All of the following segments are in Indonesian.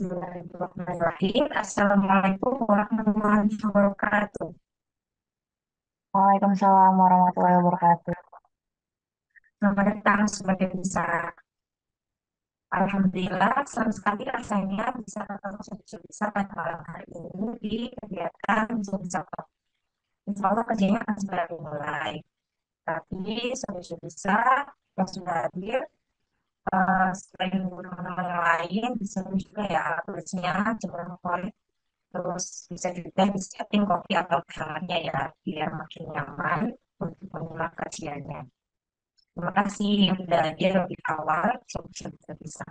Bismillahirrahmanirrahim. Assalamualaikum warahmatullahi wabarakatuh. Waalaikumsalam warahmatullahi wabarakatuh. Selamat datang sebagai bisa. Alhamdulillah, senang sekali rasanya bisa ketemu bisa pada malam hari ini di kegiatan Zoom Support. Insya Allah kerjanya akan segera dimulai. Tapi sudah bisa yang sudah hadir, selain teman-teman yang lain, bisa juga ya alat tulisnya, jangan lupa. Terus bisa juga di-setting kopi atau hangatnya ya, biar makin nyaman untuk menyimak kajiannya. Terima kasih yang sudah hadir lebih awal, semoga bisa.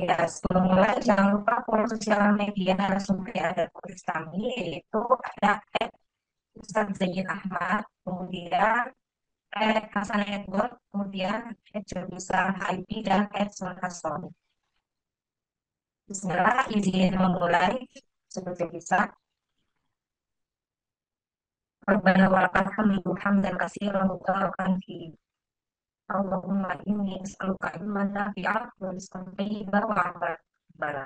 Ya, sebelum mulai, jangan lupa follow sosial media narasumber yang ada tulis kami, yaitu ada Ustadz Zain Ahmad, kemudian Hasan Edward, kemudian Jurbisa HIP, dan Edson Hason. Bismillah, izin memulai, seperti bisa. Rabbana wa lakal hamdu hamdan katsiran mubarakan fi. Allahumma inni as'aluka ilman nafi'an wa rizqan thayyiban wa 'amalan mutaqabbala.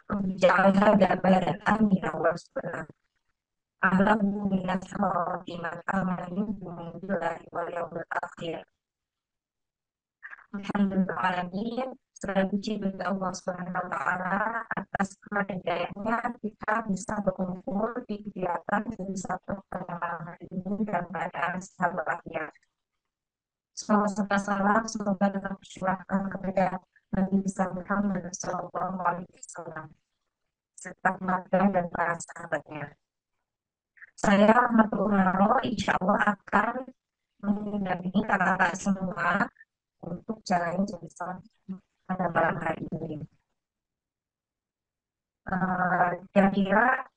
Rabbi ij'al hadha baladan aminan warzuqna ahlahu minas thamarati man amana minhum billahi wal yawmil akhir. Alhamdulillahalamin. Segala puji bagi Allah Subhanahu wa Ta'ala atas hidayahnya kita bisa berkumpul di kegiatan bisa pada malam hari ini dan keadaan sahabat akhir. Semoga salam semoga tetap curahkan kepada Nabi besar Muhammad Sallallahu Alaihi Wasallam serta keluarga dan para sahabatnya. Saya Rahmatul Umaro, insya Allah akan mendampingi kakak-kakak semua untuk jalannya jurusan pada malam hari ini. Kira-kira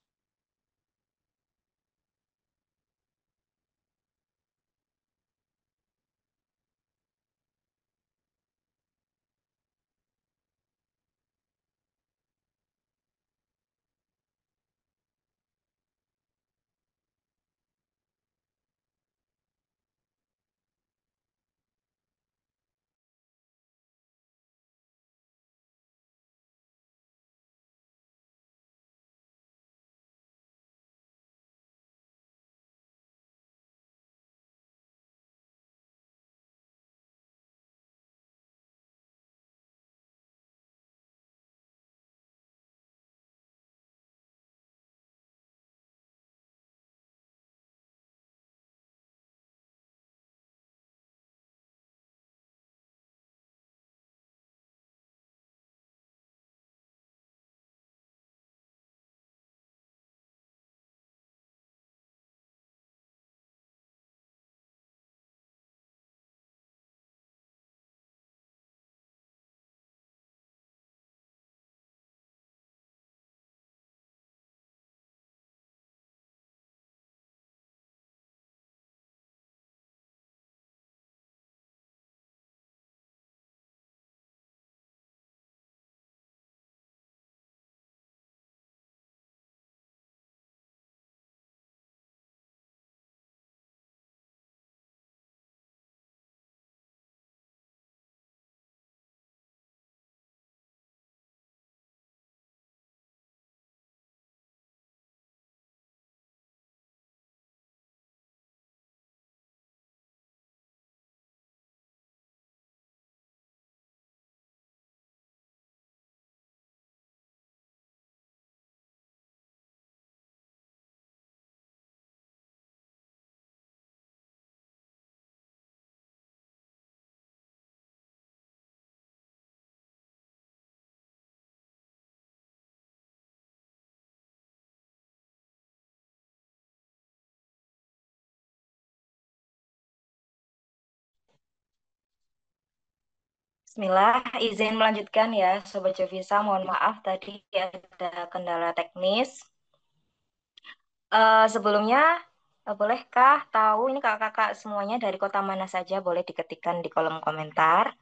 Bismillah, izin melanjutkan ya, Sobat Jovisa. Mohon maaf tadi ada kendala teknis. Sebelumnya, bolehkah tahu ini kakak-kakak semuanya dari kota mana saja? Boleh diketikkan di kolom komentar.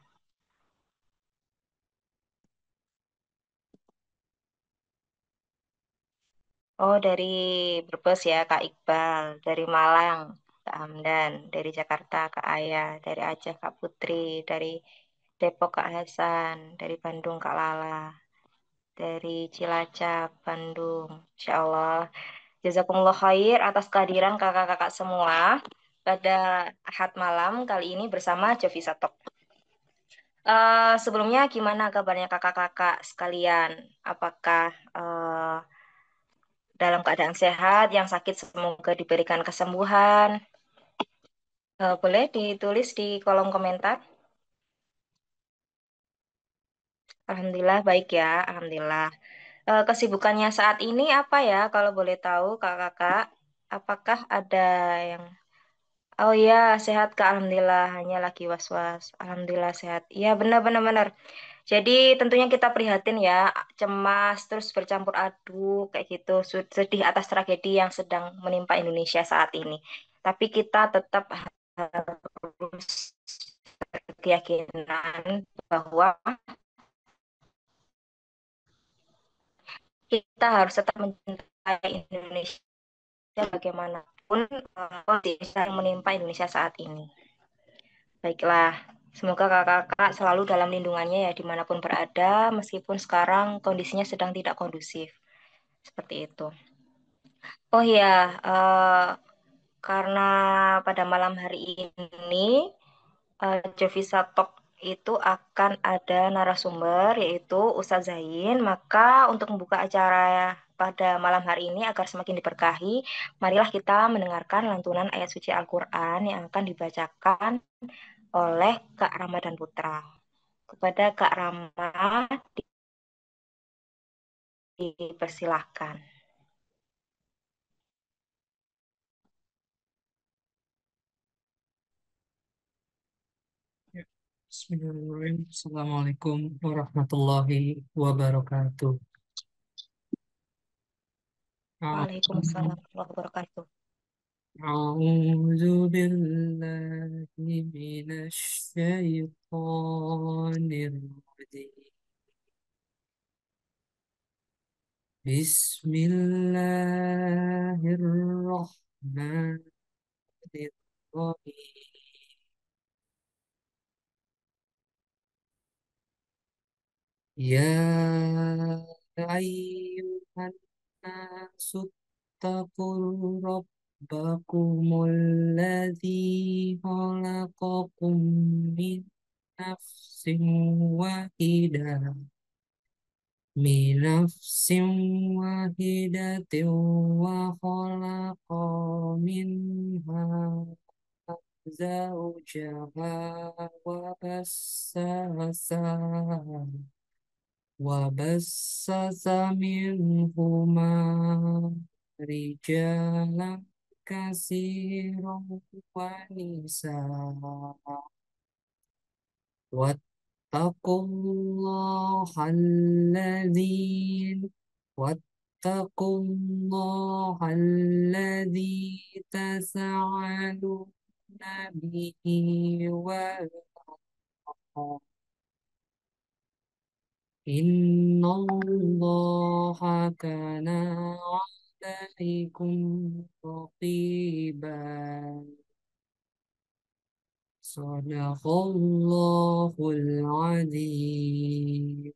Oh, dari Brebes ya, Kak Iqbal. Dari Malang, Kak Hamdan. Dari Jakarta, Kak Aya. Dari Aceh, Kak Putri. Dari Depok Kak Hasan, dari Bandung Kak Lala, dari Cilacap, Bandung. Insya Allah. Jazakumullah khair atas kehadiran kakak-kakak semua pada Ahad malam kali ini bersama Jovi Satok. Sebelumnya gimana kabarnya kakak-kakak sekalian? Apakah dalam keadaan sehat, yang sakit semoga diberikan kesembuhan? Boleh ditulis di kolom komentar. Alhamdulillah baik ya, Alhamdulillah. Kesibukannya saat ini apa ya, kalau boleh tahu kakak-kakak? Apakah ada yang... Oh iya, sehat Kak, Alhamdulillah. Hanya lagi was-was. Alhamdulillah sehat. Iya, benar-benar benar. Jadi tentunya kita prihatin ya, cemas, terus bercampur aduk, kayak gitu. Sedih atas tragedi yang sedang menimpa Indonesia saat ini. Tapi kita tetap harus berkeyakinan bahwa kita harus tetap mencintai Indonesia bagaimanapun kondisi yang menimpa Indonesia saat ini. Baiklah, semoga kakak-kakak selalu dalam lindungannya ya dimanapun berada, meskipun sekarang kondisinya sedang tidak kondusif. Seperti itu. Oh ya, karena pada malam hari ini Jovisa Talk itu akan ada narasumber yaitu Ustadz Zain. Maka untuk membuka acara pada malam hari ini agar semakin diberkahi, marilah kita mendengarkan lantunan ayat suci Al-Quran yang akan dibacakan oleh Kak Ramadan Putra. Kepada Kak Rama dipersilahkan. Ya. Bismillahirrahmanirrahim. Assalamualaikum warahmatullahi wabarakatuh. Waalaikumsalam warahmatullahi wabarakatuh. A'udzu billahi minasy syaithanir rajim. Bismillahirrahmanirrahim. Ya ayyuhan nasu taqul rabbakumul ladzi khalaqakum min nafsin wahidah wa khalaqa minha zawjaha wa وبث منهما رجالا كثيرا ونساء واتقوا الله الذي واتقوا الله الذي تساءلون به والأرحام Innallaha kana alaikum raqiba. Sadaqallahul azim.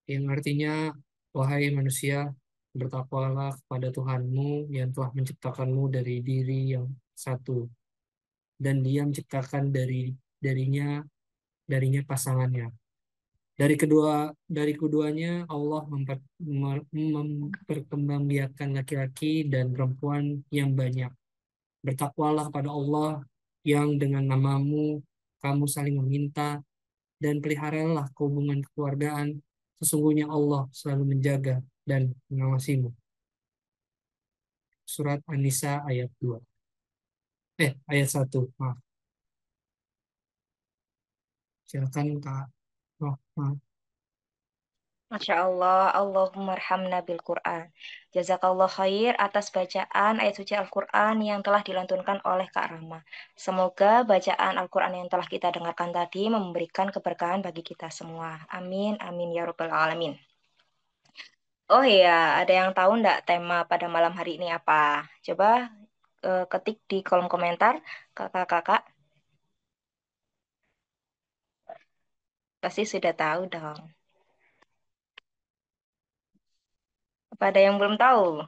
Yang artinya, wahai manusia, bertakwalah kepada Tuhanmu yang telah menciptakanmu dari diri yang satu, dan Dia menciptakan darinya pasangannya. Dari keduanya Allah memperkembangbiakan laki-laki dan perempuan yang banyak. Bertakwalah pada Allah yang dengan namamu kamu saling meminta, dan peliharalah hubungan kekeluargaan. Sesungguhnya Allah selalu menjaga dan mengawasimu. Surat An-Nisa ayat 2. Ayat 1. Maaf. Silakan Kak. Oh, maaf. Masya Allah, Allahumma arhamna bil Quran. Jazakallah khair atas bacaan ayat suci Al-Quran yang telah dilantunkan oleh Kak Rama. Semoga bacaan Al-Quran yang telah kita dengarkan tadi memberikan keberkahan bagi kita semua. Amin, amin ya Rabbal Alamin. Oh iya, ada yang tahu ndak tema pada malam hari ini apa? Coba ketik di kolom komentar, kakak-kakak. Pasti sudah tahu dong. Apa ada yang belum tahu?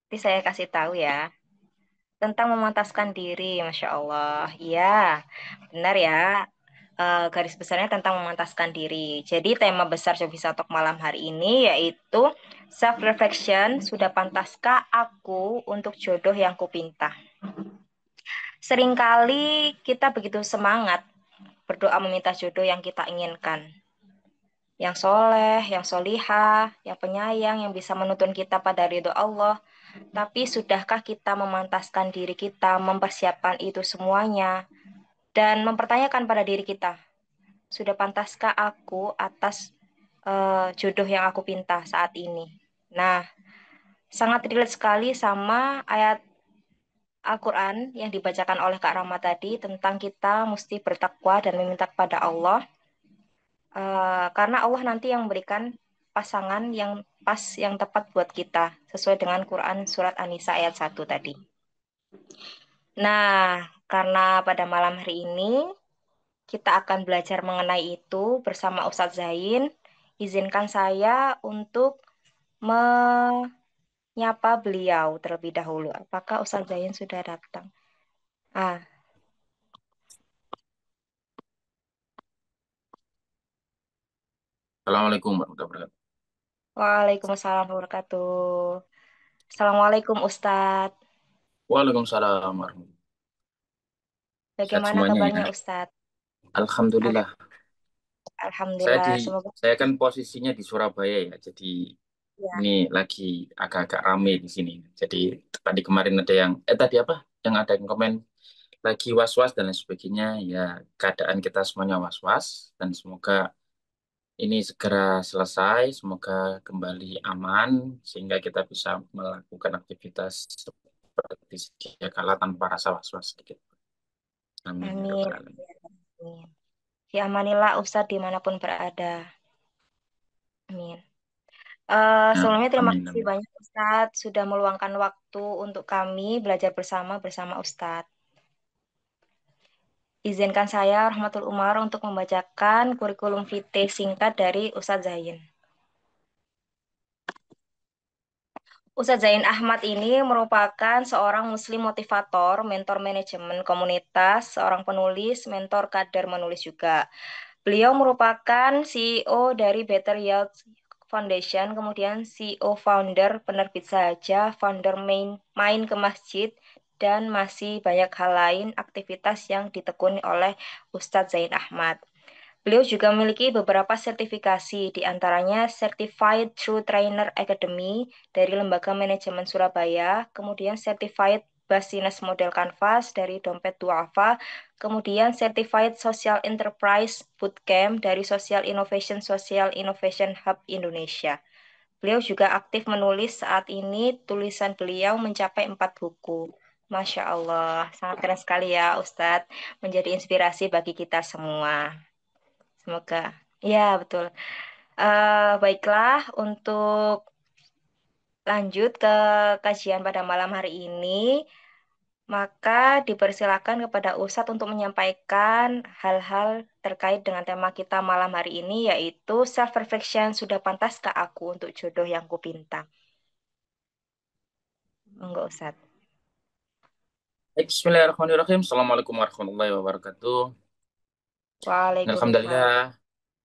Nanti saya kasih tahu ya. Tentang memantaskan diri, Masya Allah. Iya, benar ya. Garis besarnya tentang memantaskan diri. Jadi tema besar Jovisa Talk malam hari ini yaitu self-reflection, sudah pantaskah aku untuk jodoh yang kupinta? Seringkali kita begitu semangat berdoa meminta jodoh yang kita inginkan. Yang soleh, yang solihah, yang penyayang, yang bisa menuntun kita pada ridho Allah. Tapi sudahkah kita memantaskan diri kita, mempersiapkan itu semuanya, dan mempertanyakan pada diri kita, sudah pantaskah aku atas jodoh yang aku pinta saat ini? Nah, sangat relate sekali sama ayat Al-Quran yang dibacakan oleh Kak Rama tadi tentang kita mesti bertakwa dan meminta kepada Allah. Karena Allah nanti yang memberikan pasangan yang pas, yang tepat buat kita, sesuai dengan Quran Surat An-Nisa ayat 1 tadi. Nah, karena pada malam hari ini kita akan belajar mengenai itu bersama Ustadz Zain, izinkan saya untuk menyapa beliau terlebih dahulu. Apakah Ustadz Zain sudah datang? Ah, Assalamualaikum warahmatullahi wabarakatuh. Waalaikumsalam warahmatullahi wabarakatuh. Assalamualaikum Ustadz. Waalaikumsalam warahmatullahi wabarakatuh. Sehat Bagaimana semuanya ya. kabarnya Ustadz? Alhamdulillah. Saya Alhamdulillah, di semoga saya kan posisinya di Surabaya ya. Jadi ya. ini lagi agak-agak rame di sini. Jadi tadi kemarin ada yang tadi apa? Yang ada yang komen lagi was-was dan lain sebagainya. Ya keadaan kita semuanya was-was dan semoga ini segera selesai. Semoga kembali aman sehingga kita bisa melakukan aktivitas seperti sedia kala tanpa rasa was-was sedikit. Amin ya Amin. rabbal alamin. Amin. Diamanilah Ustadz dimanapun berada. Amin. Ya, Sebelumnya terima amin, kasih amin. banyak Ustadz sudah meluangkan waktu untuk kami belajar bersama Ustadz. Izinkan saya, Rahmatul Umar, untuk membacakan kurikulum vitae singkat dari Ustadz Zain. Ustadz Zain Ahmad ini merupakan seorang muslim motivator, mentor manajemen komunitas, seorang penulis, mentor kader menulis juga. Beliau merupakan CEO dari Better Youth Foundation, kemudian CEO founder penerbit saja, founder main ke masjid, dan masih banyak hal lain aktivitas yang ditekuni oleh Ustadz Zain Ahmad. Beliau juga memiliki beberapa sertifikasi, di antaranya Certified True Trainer Academy dari Lembaga Manajemen Surabaya, kemudian Certified Business Model Canvas dari Dompet Duafa, kemudian Certified Social Enterprise Bootcamp dari Social Innovation Hub Indonesia. Beliau juga aktif menulis, saat ini tulisan beliau mencapai 4 buku. Masya Allah, sangat keren sekali ya Ustadz, menjadi inspirasi bagi kita semua. Semoga. Ya, betul. Baiklah, untuk lanjut ke kajian pada malam hari ini, maka dipersilakan kepada Ustadz untuk menyampaikan hal-hal terkait dengan tema kita malam hari ini, yaitu self-reflection, sudah pantaskah aku untuk jodoh yang kupinta? Enggak, Ustadz. Baik, bismillahirrahmanirrahim. Assalamualaikum warahmatullahi wabarakatuh. Waalaikumsalam. Alhamdulillah.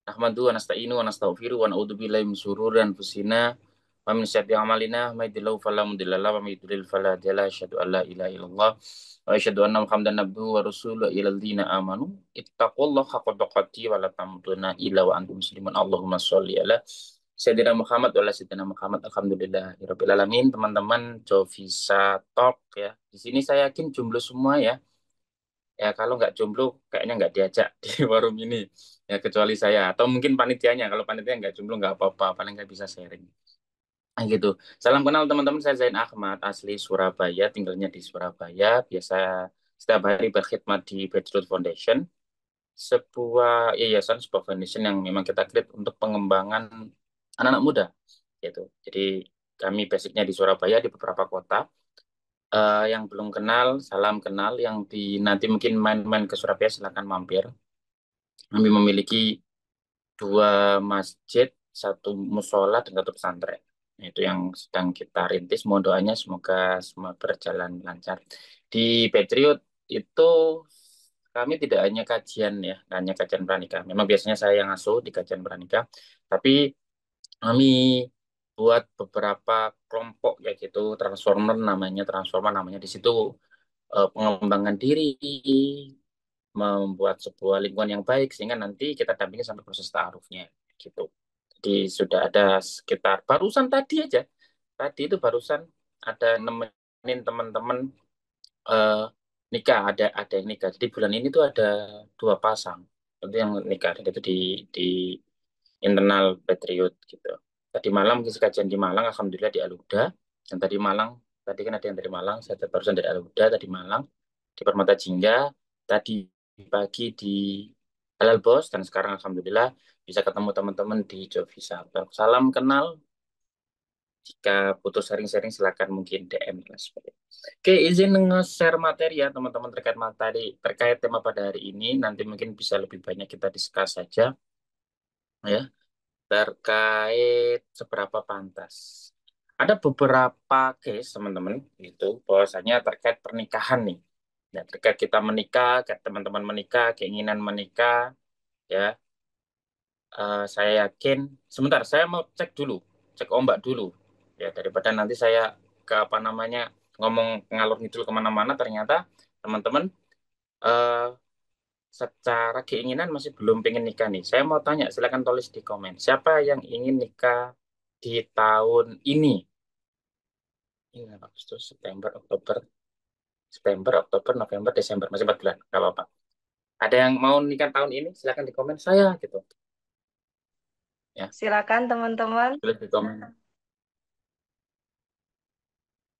Nahmadu wa nasta'inu wa nastaghfiru wa na'udzu billahi min syururi anfusina wa min sayyiati a'malina may yahdihillahu fala mudilla lahu wa may yudlil fala hadiya lahu asyhadu an la ilaha illallah wa asyhadu anna muhammadan abduhu wa rasuluhu ilal ladzina amanu ittaqullaha haqqa tuqatih wa la tamutunna illa wa antum muslimun. Allahumma sholli ala Sayyidina Muhammad wa ala Sayyidina Muhammad. Alhamdulillahirabbil alamin. Teman-teman Jovisa Talk ya. Di sini saya yakin jomblo semua ya. Ya kalau nggak jomblo kayaknya nggak diajak di forum ini ya, kecuali saya atau mungkin panitianya. Kalau panitia nggak jomblo nggak apa-apa, paling nggak bisa sharing. Nah, gitu. Salam kenal teman-teman, saya Zain Ahmad, asli Surabaya, tinggalnya di Surabaya. Biasa setiap hari berkhidmat di Bedroot Foundation, sebuah yayasan, sebuah foundation yang memang kita create untuk pengembangan anak-anak muda gitu. Jadi kami basicnya di Surabaya, di beberapa kota. Yang belum kenal, salam kenal. Yang di nanti mungkin main-main ke Surabaya, silakan mampir. Kami memiliki 2 masjid, 1 musola, dan 1 pesantren. Nah, itu yang sedang kita rintis. Mohon doanya semoga semua berjalan lancar. Di Patriot itu kami tidak hanya kajian ya, nggak hanya kajian pranikah. Memang biasanya saya yang ngasuh di kajian pranikah, tapi kami buat beberapa kelompok kayak gitu, transformer namanya di situ, pengembangan diri, membuat sebuah lingkungan yang baik sehingga nanti kita dampingi sampai proses ta'arufnya gitu. Jadi sudah ada sekitar barusan tadi aja. Tadi itu barusan ada nemenin teman-teman eh, nikah, ada yang nikah. Jadi bulan ini tuh ada 2 pasang. Itu yang nikah dan itu di internal Patriot gitu. Tadi malam mengisi kajian di Malang, alhamdulillah di Aluda. Dan tadi kan ada yang dari Malang, saya barusan dari Aluda tadi Malang, di Permata Jingga, tadi pagi di Halal Bos, dan sekarang alhamdulillah bisa ketemu teman-teman di Jovisa. Salam kenal, jika butuh sharing-sharing silakan mungkin DM dan sebagainya. Oke, izin nge-share materi ya teman-teman terkait tema pada hari ini. Nanti mungkin bisa lebih banyak kita discuss saja ya terkait seberapa pantas. Ada beberapa case teman-teman itu bahwasanya terkait pernikahan nih. Ya, terkait kita menikah, kayak teman-teman menikah, keinginan menikah, ya, saya yakin. Sebentar, saya mau cek ombak dulu, ya daripada nanti saya ke apa namanya ngomong ngalur ngidul kemana-mana, ternyata teman-teman eh, secara keinginan masih belum pengen nikah nih. Saya mau tanya, silakan tulis di komen. Siapa yang ingin nikah di tahun ini? Ini Agustus, September, Oktober, November, Desember, masih 4 bulan, nggak apa-apa. Ada yang mau nikah tahun ini? Silakan di komen saya gitu. Ya, Silakan teman-teman. tulis di komen.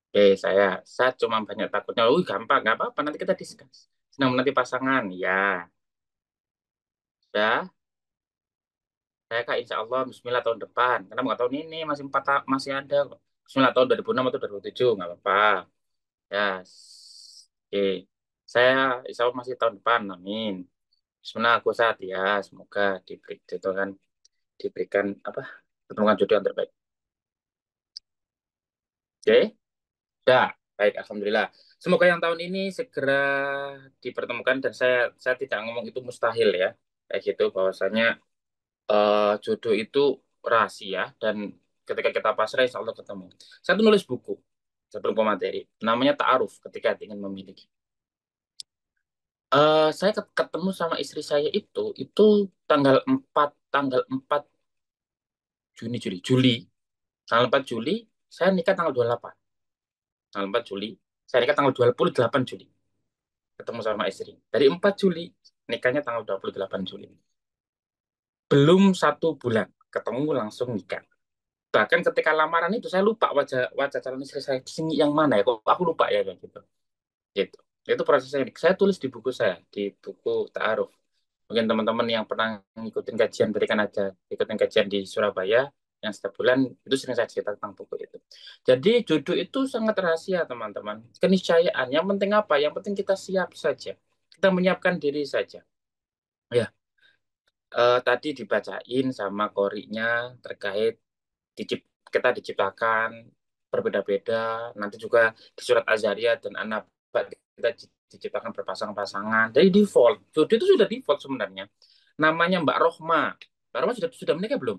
Oke, saya cuma banyak takutnya. Gampang, nggak apa-apa. Nanti kita discuss. Senang nanti pasangan, ya. Ya, saya kak insya Allah Bismillah tahun depan. Karena nggak tahun ini masih ada kok. Bismillah tahun 2006 atau 2007 nggak apa-apa. Ya, oke. Saya insya Allah masih tahun depan, amin. Bismillah aku saat ya, semoga diberikan apa ketemuan jodoh yang terbaik. Oke, dah. Baik, alhamdulillah. Semoga yang tahun ini segera dipertemukan dan saya tidak ngomong itu mustahil ya. Kayak gitu bahwasanya jodoh itu rahasia dan ketika kita pasrah insya Allah ketemu. Saya tuh nulis buku sebelum pemateri, namanya Ta'aruf ketika ingin memiliki. Saya ketemu sama istri saya itu tanggal 4 Juni Juli. Tanggal 4 Juli saya nikah tanggal 28. Tanggal 4 Juli saya nikah tanggal 28 Juli. Ketemu sama istri. Dari 4 Juli nikahnya tanggal 28 Juli. Belum 1 bulan ketemu langsung nikah. Bahkan ketika lamaran itu saya lupa wajah wajah calon istri saya di sini yang mana ya, kok aku lupa ya kayak gitu. Gitu. Itu prosesnya. Saya tulis di buku saya, di buku Ta'aruf. Mungkin teman-teman yang pernah ngikutin kajian, berikan aja ikutin kajian di Surabaya yang setiap bulan itu sering saya cerita tentang buku itu. Jadi jodoh itu sangat rahasia teman-teman. Keniscayaan. Yang penting apa? Yang penting kita siap saja. Kita menyiapkan diri saja. Ya, tadi dibacain sama korinya terkait kita diciptakan berbeda-beda. Nanti juga di surat Azariyat dan An-Naba kita diciptakan berpasang-pasangan. Jadi default, jodoh itu sudah default sebenarnya. Namanya Mbak Rohma. Mbak Rohma sudah menikah belum?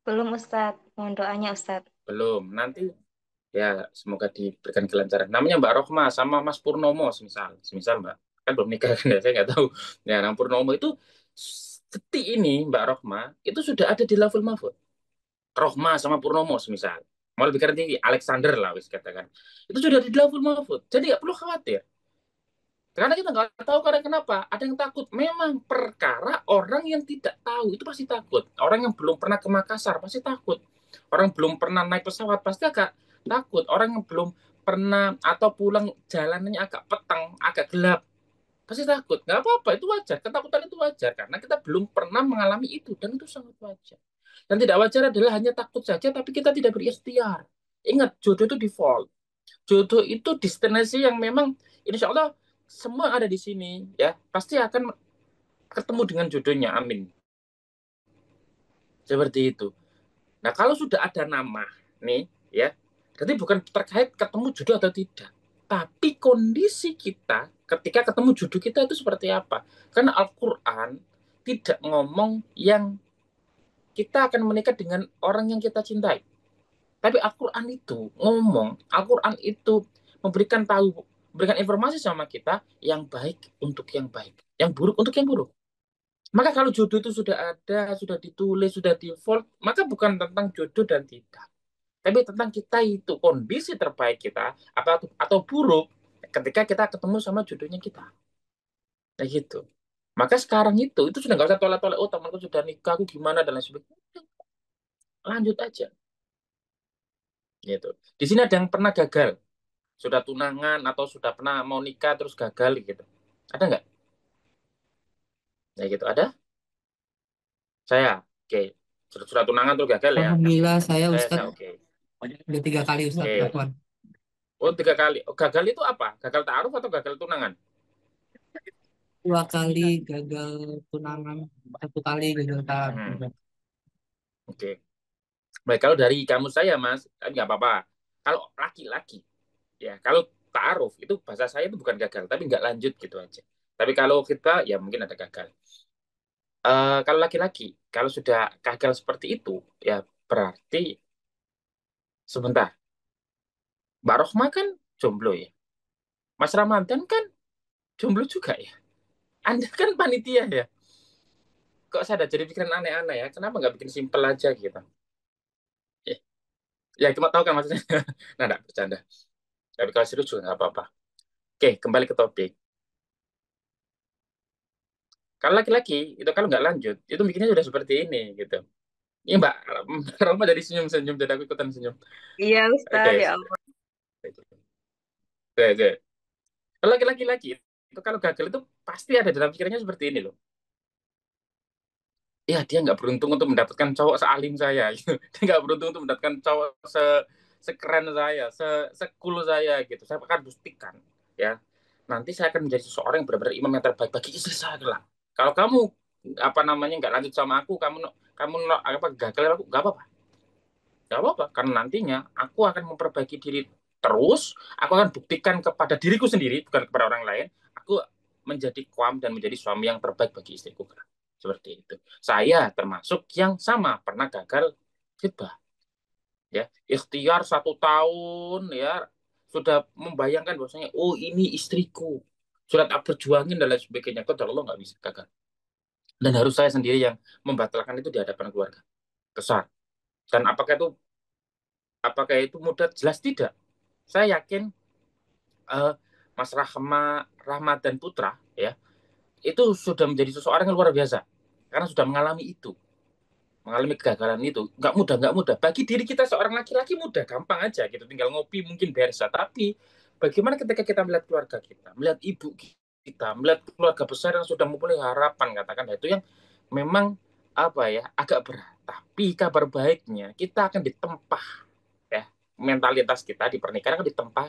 Belum Ustadz. Mohon doanya Ustadz. Belum. Nanti ya semoga diberikan kelancaran. Namanya Mbak Rohma sama Mas Purnomo semisal Mbak kan belum nikah kan ya, saya nggak tahu. Ya, Nam Purnomo itu ini Mbak Rohma itu sudah ada di level Mahfud. Rohma sama Purnomo semisal. Mau lebih keren tinggi, Alexander lah wis katakan. Itu sudah di level Mahfud. Jadi nggak perlu khawatir. Karena kita nggak tahu karena kenapa. Ada yang takut. Memang perkara orang yang tidak tahu itu pasti takut. Orang yang belum pernah ke Makassar pasti takut. Orang belum pernah naik pesawat pasti agak takut. Orang yang belum pernah atau pulang jalannya agak petang, agak gelap pasti takut. Nggak apa-apa, itu wajar. Ketakutan itu wajar karena kita belum pernah mengalami itu dan itu sangat wajar. Dan tidak wajar adalah hanya takut saja tapi kita tidak berikhtiar. Ingat, jodoh itu default. Jodoh itu destinasi yang memang insya Allah semua ada di sini ya pasti akan ketemu dengan jodohnya, amin. Seperti itu. Nah, kalau sudah ada nama nih, ya, berarti bukan terkait ketemu jodoh atau tidak, tapi kondisi kita ketika ketemu jodoh kita itu seperti apa. Karena Al-Quran tidak ngomong yang kita akan menikah dengan orang yang kita cintai. Tapi Al-Quran itu ngomong, Al-Quran itu memberikan informasi sama kita yang baik untuk yang baik, yang buruk untuk yang buruk. Maka kalau jodoh itu sudah ada, sudah ditulis, sudah default, maka bukan tentang jodoh dan tidak. Tapi tentang kita itu, kondisi terbaik kita, atau buruk, ketika kita ketemu sama jodohnya kita. Nah gitu. Maka sekarang itu sudah nggak usah tolak-tolak, oh temanku sudah nikah, aku gimana, dan lain sebagainya. Lanjut aja. Gitu. Di sini ada yang pernah gagal, sudah tunangan atau sudah pernah mau nikah terus gagal gitu. Ada nggak? Nah gitu, ada? Saya, oke. Sudah tunangan terus gagal ya? Alhamdulillah saya Saya, Ustadz oke. udah 3 kali Ustadz Oke. Afwan. Oh, 3 kali. Oh, gagal itu apa? Gagal ta'aruf atau gagal tunangan? 2 kali gagal tunangan, 1 kali gagal ta'aruf. Oke. Baik, kalau dari kamu saya, Mas, nggak apa-apa. Kalau laki-laki, ya, kalau ta'aruf, itu bahasa saya itu bukan gagal, tapi nggak lanjut gitu aja. Tapi kalau kita, ya mungkin ada gagal. Kalau laki-laki, kalau sudah gagal seperti itu, ya berarti, sebentar, Mbak Rohma kan jomblo ya. Mas Ramadan kan jomblo juga ya. Anda kan panitia ya. Kok saya ada jadi pikiran aneh-aneh ya? Kenapa nggak bikin simpel aja gitu? Ya, ya cuma tahu kan maksudnya. Nah, enggak, bercanda. Tapi kalau serius juga nggak apa-apa. Oke, kembali ke topik. Kalau laki-laki, itu kalau nggak lanjut, itu bikinnya sudah seperti ini, gitu. Ini Mbak Roma jadi senyum-senyum, jadi aku ikutan senyum. Iya, Oke, Ustaz, ya Allah. oke. Kalau laki-laki, itu kalau gagal itu pasti ada dalam pikirannya seperti ini loh. Ya, dia nggak beruntung untuk mendapatkan cowok sealim saya. Gitu. Dia nggak beruntung untuk mendapatkan cowok sekeren saya, sekul saya, gitu. Saya akan buktikan, ya. Nanti saya akan menjadi seseorang yang benar-benar imam yang terbaik bagi istri saya lah. Kalau kamu apa namanya nggak lanjut sama aku, kamu apa gagal aku, nggak apa-apa, nggak apa-apa. Karena nantinya aku akan memperbaiki diri terus. Aku akan buktikan kepada diriku sendiri, bukan kepada orang lain. Aku menjadi kuam dan menjadi suami yang terbaik bagi istriku. Seperti itu. Saya termasuk yang sama pernah gagal khidbah. Ya, ikhtiar 1 tahun ya sudah membayangkan bahwasanya oh ini istriku. Sudah tak berjuangin dan lain sebagainya. Kok Allah nggak bisa gagal. Dan harus saya sendiri yang membatalkan itu di hadapan keluarga besar. Dan apakah itu mudah? Jelas tidak. Saya yakin Mas Rahmat dan Putra ya itu sudah menjadi seseorang yang luar biasa karena sudah mengalami kegagalan itu. Nggak mudah bagi diri kita seorang laki-laki, mudah gampang aja gitu, tinggal ngopi mungkin beres. Tapi bagaimana ketika kita melihat keluarga kita, melihat ibu kita, melihat keluarga besar yang sudah mempunyai harapan, katakan itu yang memang apa ya agak berat. Tapi kabar baiknya kita akan ditempa ya, mentalitas kita di pernikahan akan ditempa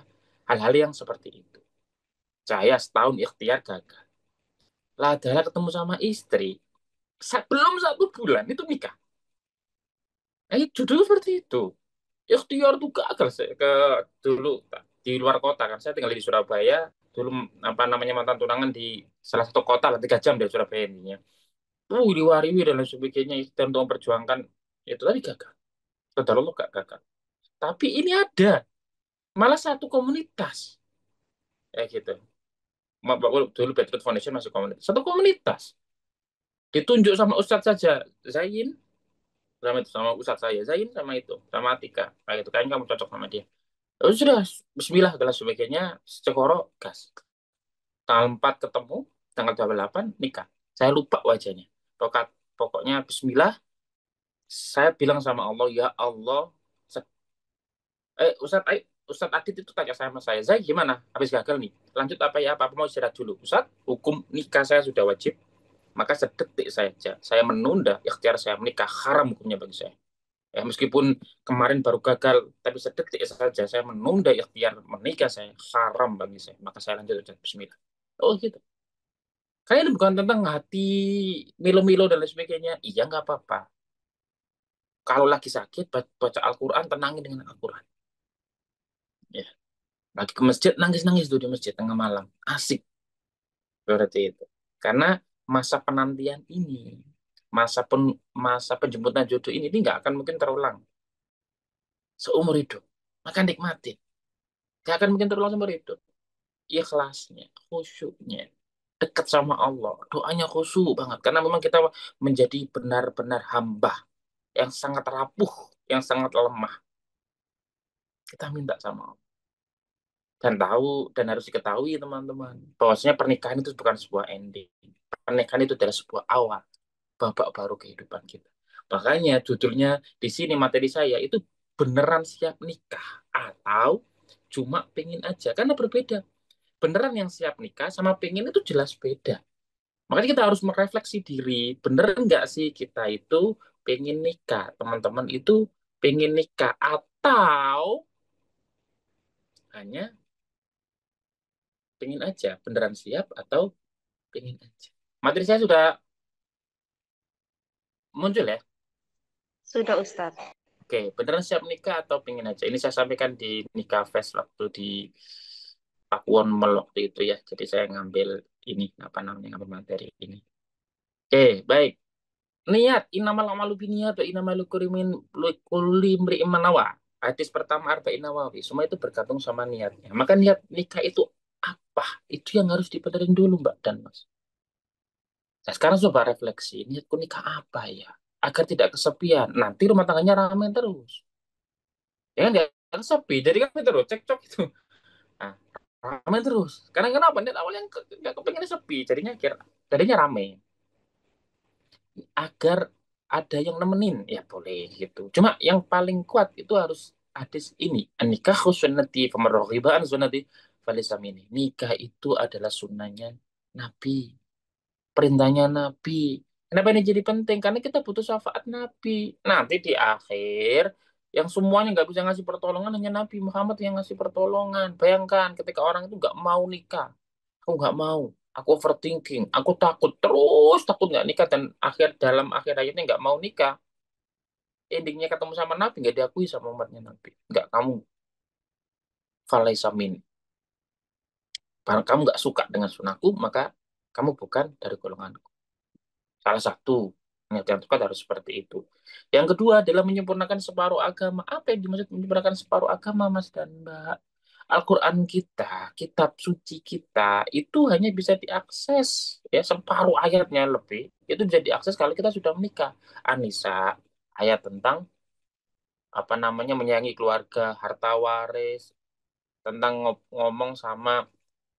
hal-hal yang seperti itu. Saya setahun ikhtiar gagal. Lah adalah ketemu sama istri, belum 1 bulan itu nikah. Judul seperti itu. Ikhtiar tuh gagal saya dulu di luar kota kan. Saya tinggal di Surabaya. Dulu apa namanya mantan tunangan di salah satu kota lah 3 jam dari Surabaya intinya. Diwari dan lain sebagainya dan untuk memperjuangkan itu tadi gagal. Saudara lo gak gagal. Tapi ini ada malah satu komunitas gitu. Dulu Patriot Foundation masuk komunitas. Satu komunitas ditunjuk sama Ustadz saja Zain sama Ustadz saya Zain sama itu sama Atika kayak gitu kayaknya kamu cocok sama dia. Sudah Bismillah dan sebagainya Cekoro gas tanggal 4 ketemu tanggal 28 nikah. Saya lupa wajahnya pokoknya Bismillah. Saya bilang sama Allah, ya Allah, Ustadz Adit itu tanya sama saya gimana habis gagal nih lanjut apa ya apa mau istirahat dulu Ustadz, hukum nikah saya sudah wajib, maka sedetik saja saya menunda ikhtiar saya menikah, haram hukumnya bagi saya. Ya, meskipun kemarin baru gagal, tapi sedetik saja saya menunda ikhtiar menikah saya, haram bagi saya. Maka saya lanjut Bismillah. Oh gitu. Kayak ini bukan tentang hati milo-milo dan lain sebagainya. Iya, nggak apa-apa. Kalau lagi sakit, baca Al-Quran, tenangin dengan Al-Quran. Ya. Lagi ke masjid, nangis-nangis tuh di masjid tengah malam. Asik. Berarti itu. Karena masa penantian ini, masa penjemputan jodoh ini nggak akan mungkin terulang seumur hidup. Maka nikmatin. Nggak akan mungkin terulang seumur hidup. Ikhlasnya, khusyuknya, dekat sama Allah. Doanya khusyuk banget. Karena memang kita menjadi benar-benar hamba yang sangat rapuh, yang sangat lemah. Kita minta sama Allah. Dan tahu, dan harus diketahui teman-teman, bahwasanya pernikahan itu bukan sebuah ending. Pernikahan itu adalah sebuah awal, babak baru kehidupan kita. Makanya judulnya di sini materi saya itu beneran siap nikah atau cuma pengen aja. Karena berbeda. Beneran yang siap nikah sama pengen itu jelas beda. Makanya kita harus merefleksi diri. Bener nggak sih kita itu pengen nikah? Teman-teman itu pengen nikah atau hanya pengen aja? Beneran siap atau pengen aja? Materi saya sudah muncul ya? Sudah Ustadz. Oke, beneran siap nikah atau pengen aja? Ini saya sampaikan di Nikah Fest waktu di Pakuwon Mall waktu itu ya. Jadi saya ngambil ini, apa namanya, ngambil materi ini. Oke, baik. Niat, innamal a'malu binniyat wa innamal likulli imri'in ma nawa. Hadis pertama Arba'in Nawawi. Semua itu bergantung sama niatnya. Maka niat nikah itu apa? Itu yang harus dibenerin dulu, Mbak dan Mas. Nah, sekarang coba refleksi. Niatku nikah apa ya? Agar tidak kesepian. Nanti rumah tangganya ramai terus. Ya kan, jangan sepi. Jadi kan terus cekcok itu. Nah, ramai terus. Karena kenapa? Niat awalnya nggak kepengen sepi. Jadinya ramai. Agar ada yang nemenin, ya boleh gitu. Cuma yang paling kuat itu harus hadis ini, nikah sunnati faman raghiba an sunnati falaysa minni. Nikah itu adalah sunnahnya Nabi, perintahnya Nabi. Kenapa ini jadi penting? Karena kita butuh syafaat Nabi. Nanti di akhir yang semuanya nggak bisa ngasih pertolongan, hanya Nabi Muhammad yang ngasih pertolongan. Bayangkan ketika orang itu nggak mau nikah, aku nggak mau, aku overthinking, aku takut terus, takut nggak nikah, dan dalam akhir hayatnya nggak mau nikah, endingnya ketemu sama Nabi nggak diakui sama umatnya Nabi. Nggak, kamu falaisa min, kamu nggak suka dengan sunahku, maka kamu bukan dari golonganku. Salah satu yang tepat harus seperti itu. Yang kedua adalah menyempurnakan separuh agama. Apa yang dimaksud menyempurnakan separuh agama, Mas dan Mbak? Al-Quran kita, kitab suci kita, itu hanya bisa diakses, ya, separuh ayatnya lebih, itu bisa diakses kalau kita sudah menikah. An-Nisa, ayat tentang, apa namanya, menyayangi keluarga, harta waris, tentang ngomong sama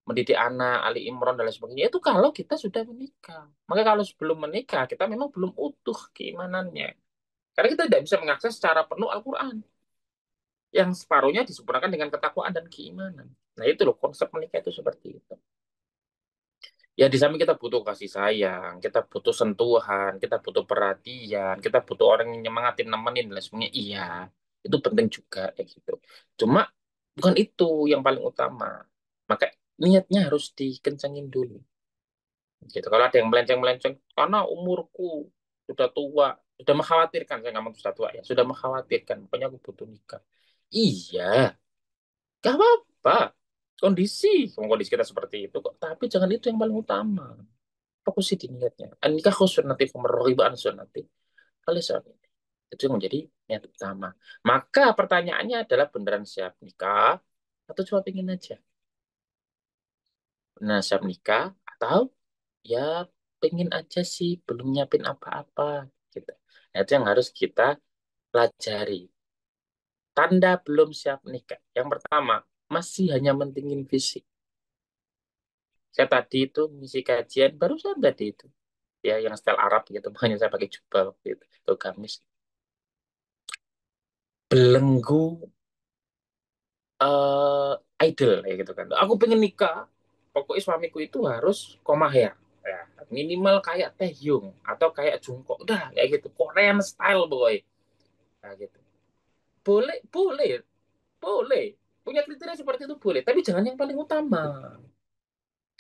mendidik anak, Ali Imran dan lain sebagainya. Itu kalau kita sudah menikah. Maka kalau sebelum menikah, kita memang belum utuh keimanannya. Karena kita tidak bisa mengakses secara penuh Al-Quran. Yang separuhnya disempurnakan dengan ketakwaan dan keimanan. Nah itu loh, konsep menikah itu seperti itu. Ya di samping kita butuh kasih sayang, kita butuh sentuhan, kita butuh perhatian, kita butuh orang yang nyemangatin, nemenin, dan lain sebagainya. Iya, itu penting juga kayak gitu. Cuma bukan itu yang paling utama. Maka niatnya harus dikencangin dulu. Gitu. Kalau ada yang melenceng-melenceng, karena umurku sudah tua, sudah mengkhawatirkan, saya nggak mau sudah tua ya, sudah mengkhawatirkan, pokoknya aku butuh nikah. Iya, gak apa-apa. Kondisi, kondisi kita seperti itu kok. Tapi jangan itu yang paling utama. Fokus di niatnya. Nikah sunnati pemerhibaan sunnati. Oleh sebab ini. Itu yang menjadi niat utama. Maka pertanyaannya adalah beneran siap nikah atau cuma pengen aja? Beneran siap nikah atau ya pengen aja sih, belum nyiapin apa-apa gitu. Nah, itu yang harus kita pelajari. Tanda belum siap nikah. Yang pertama, masih hanya mentingin fisik. Saya tadi itu ngisi kajian, barusan tadi itu. Ya, yang style Arab gitu. Makanya saya pakai jubah waktu itu gamis. Belenggu idol, ya gitu kan. Aku pengen nikah. Pokoknya suamiku itu harus komaher. Ya, minimal kayak Taehyung atau kayak Jungkook. Udah, kayak gitu. Korean style, boy. Nah, gitu. Boleh, boleh, boleh. Punya kriteria seperti itu boleh. Tapi jangan yang paling utama.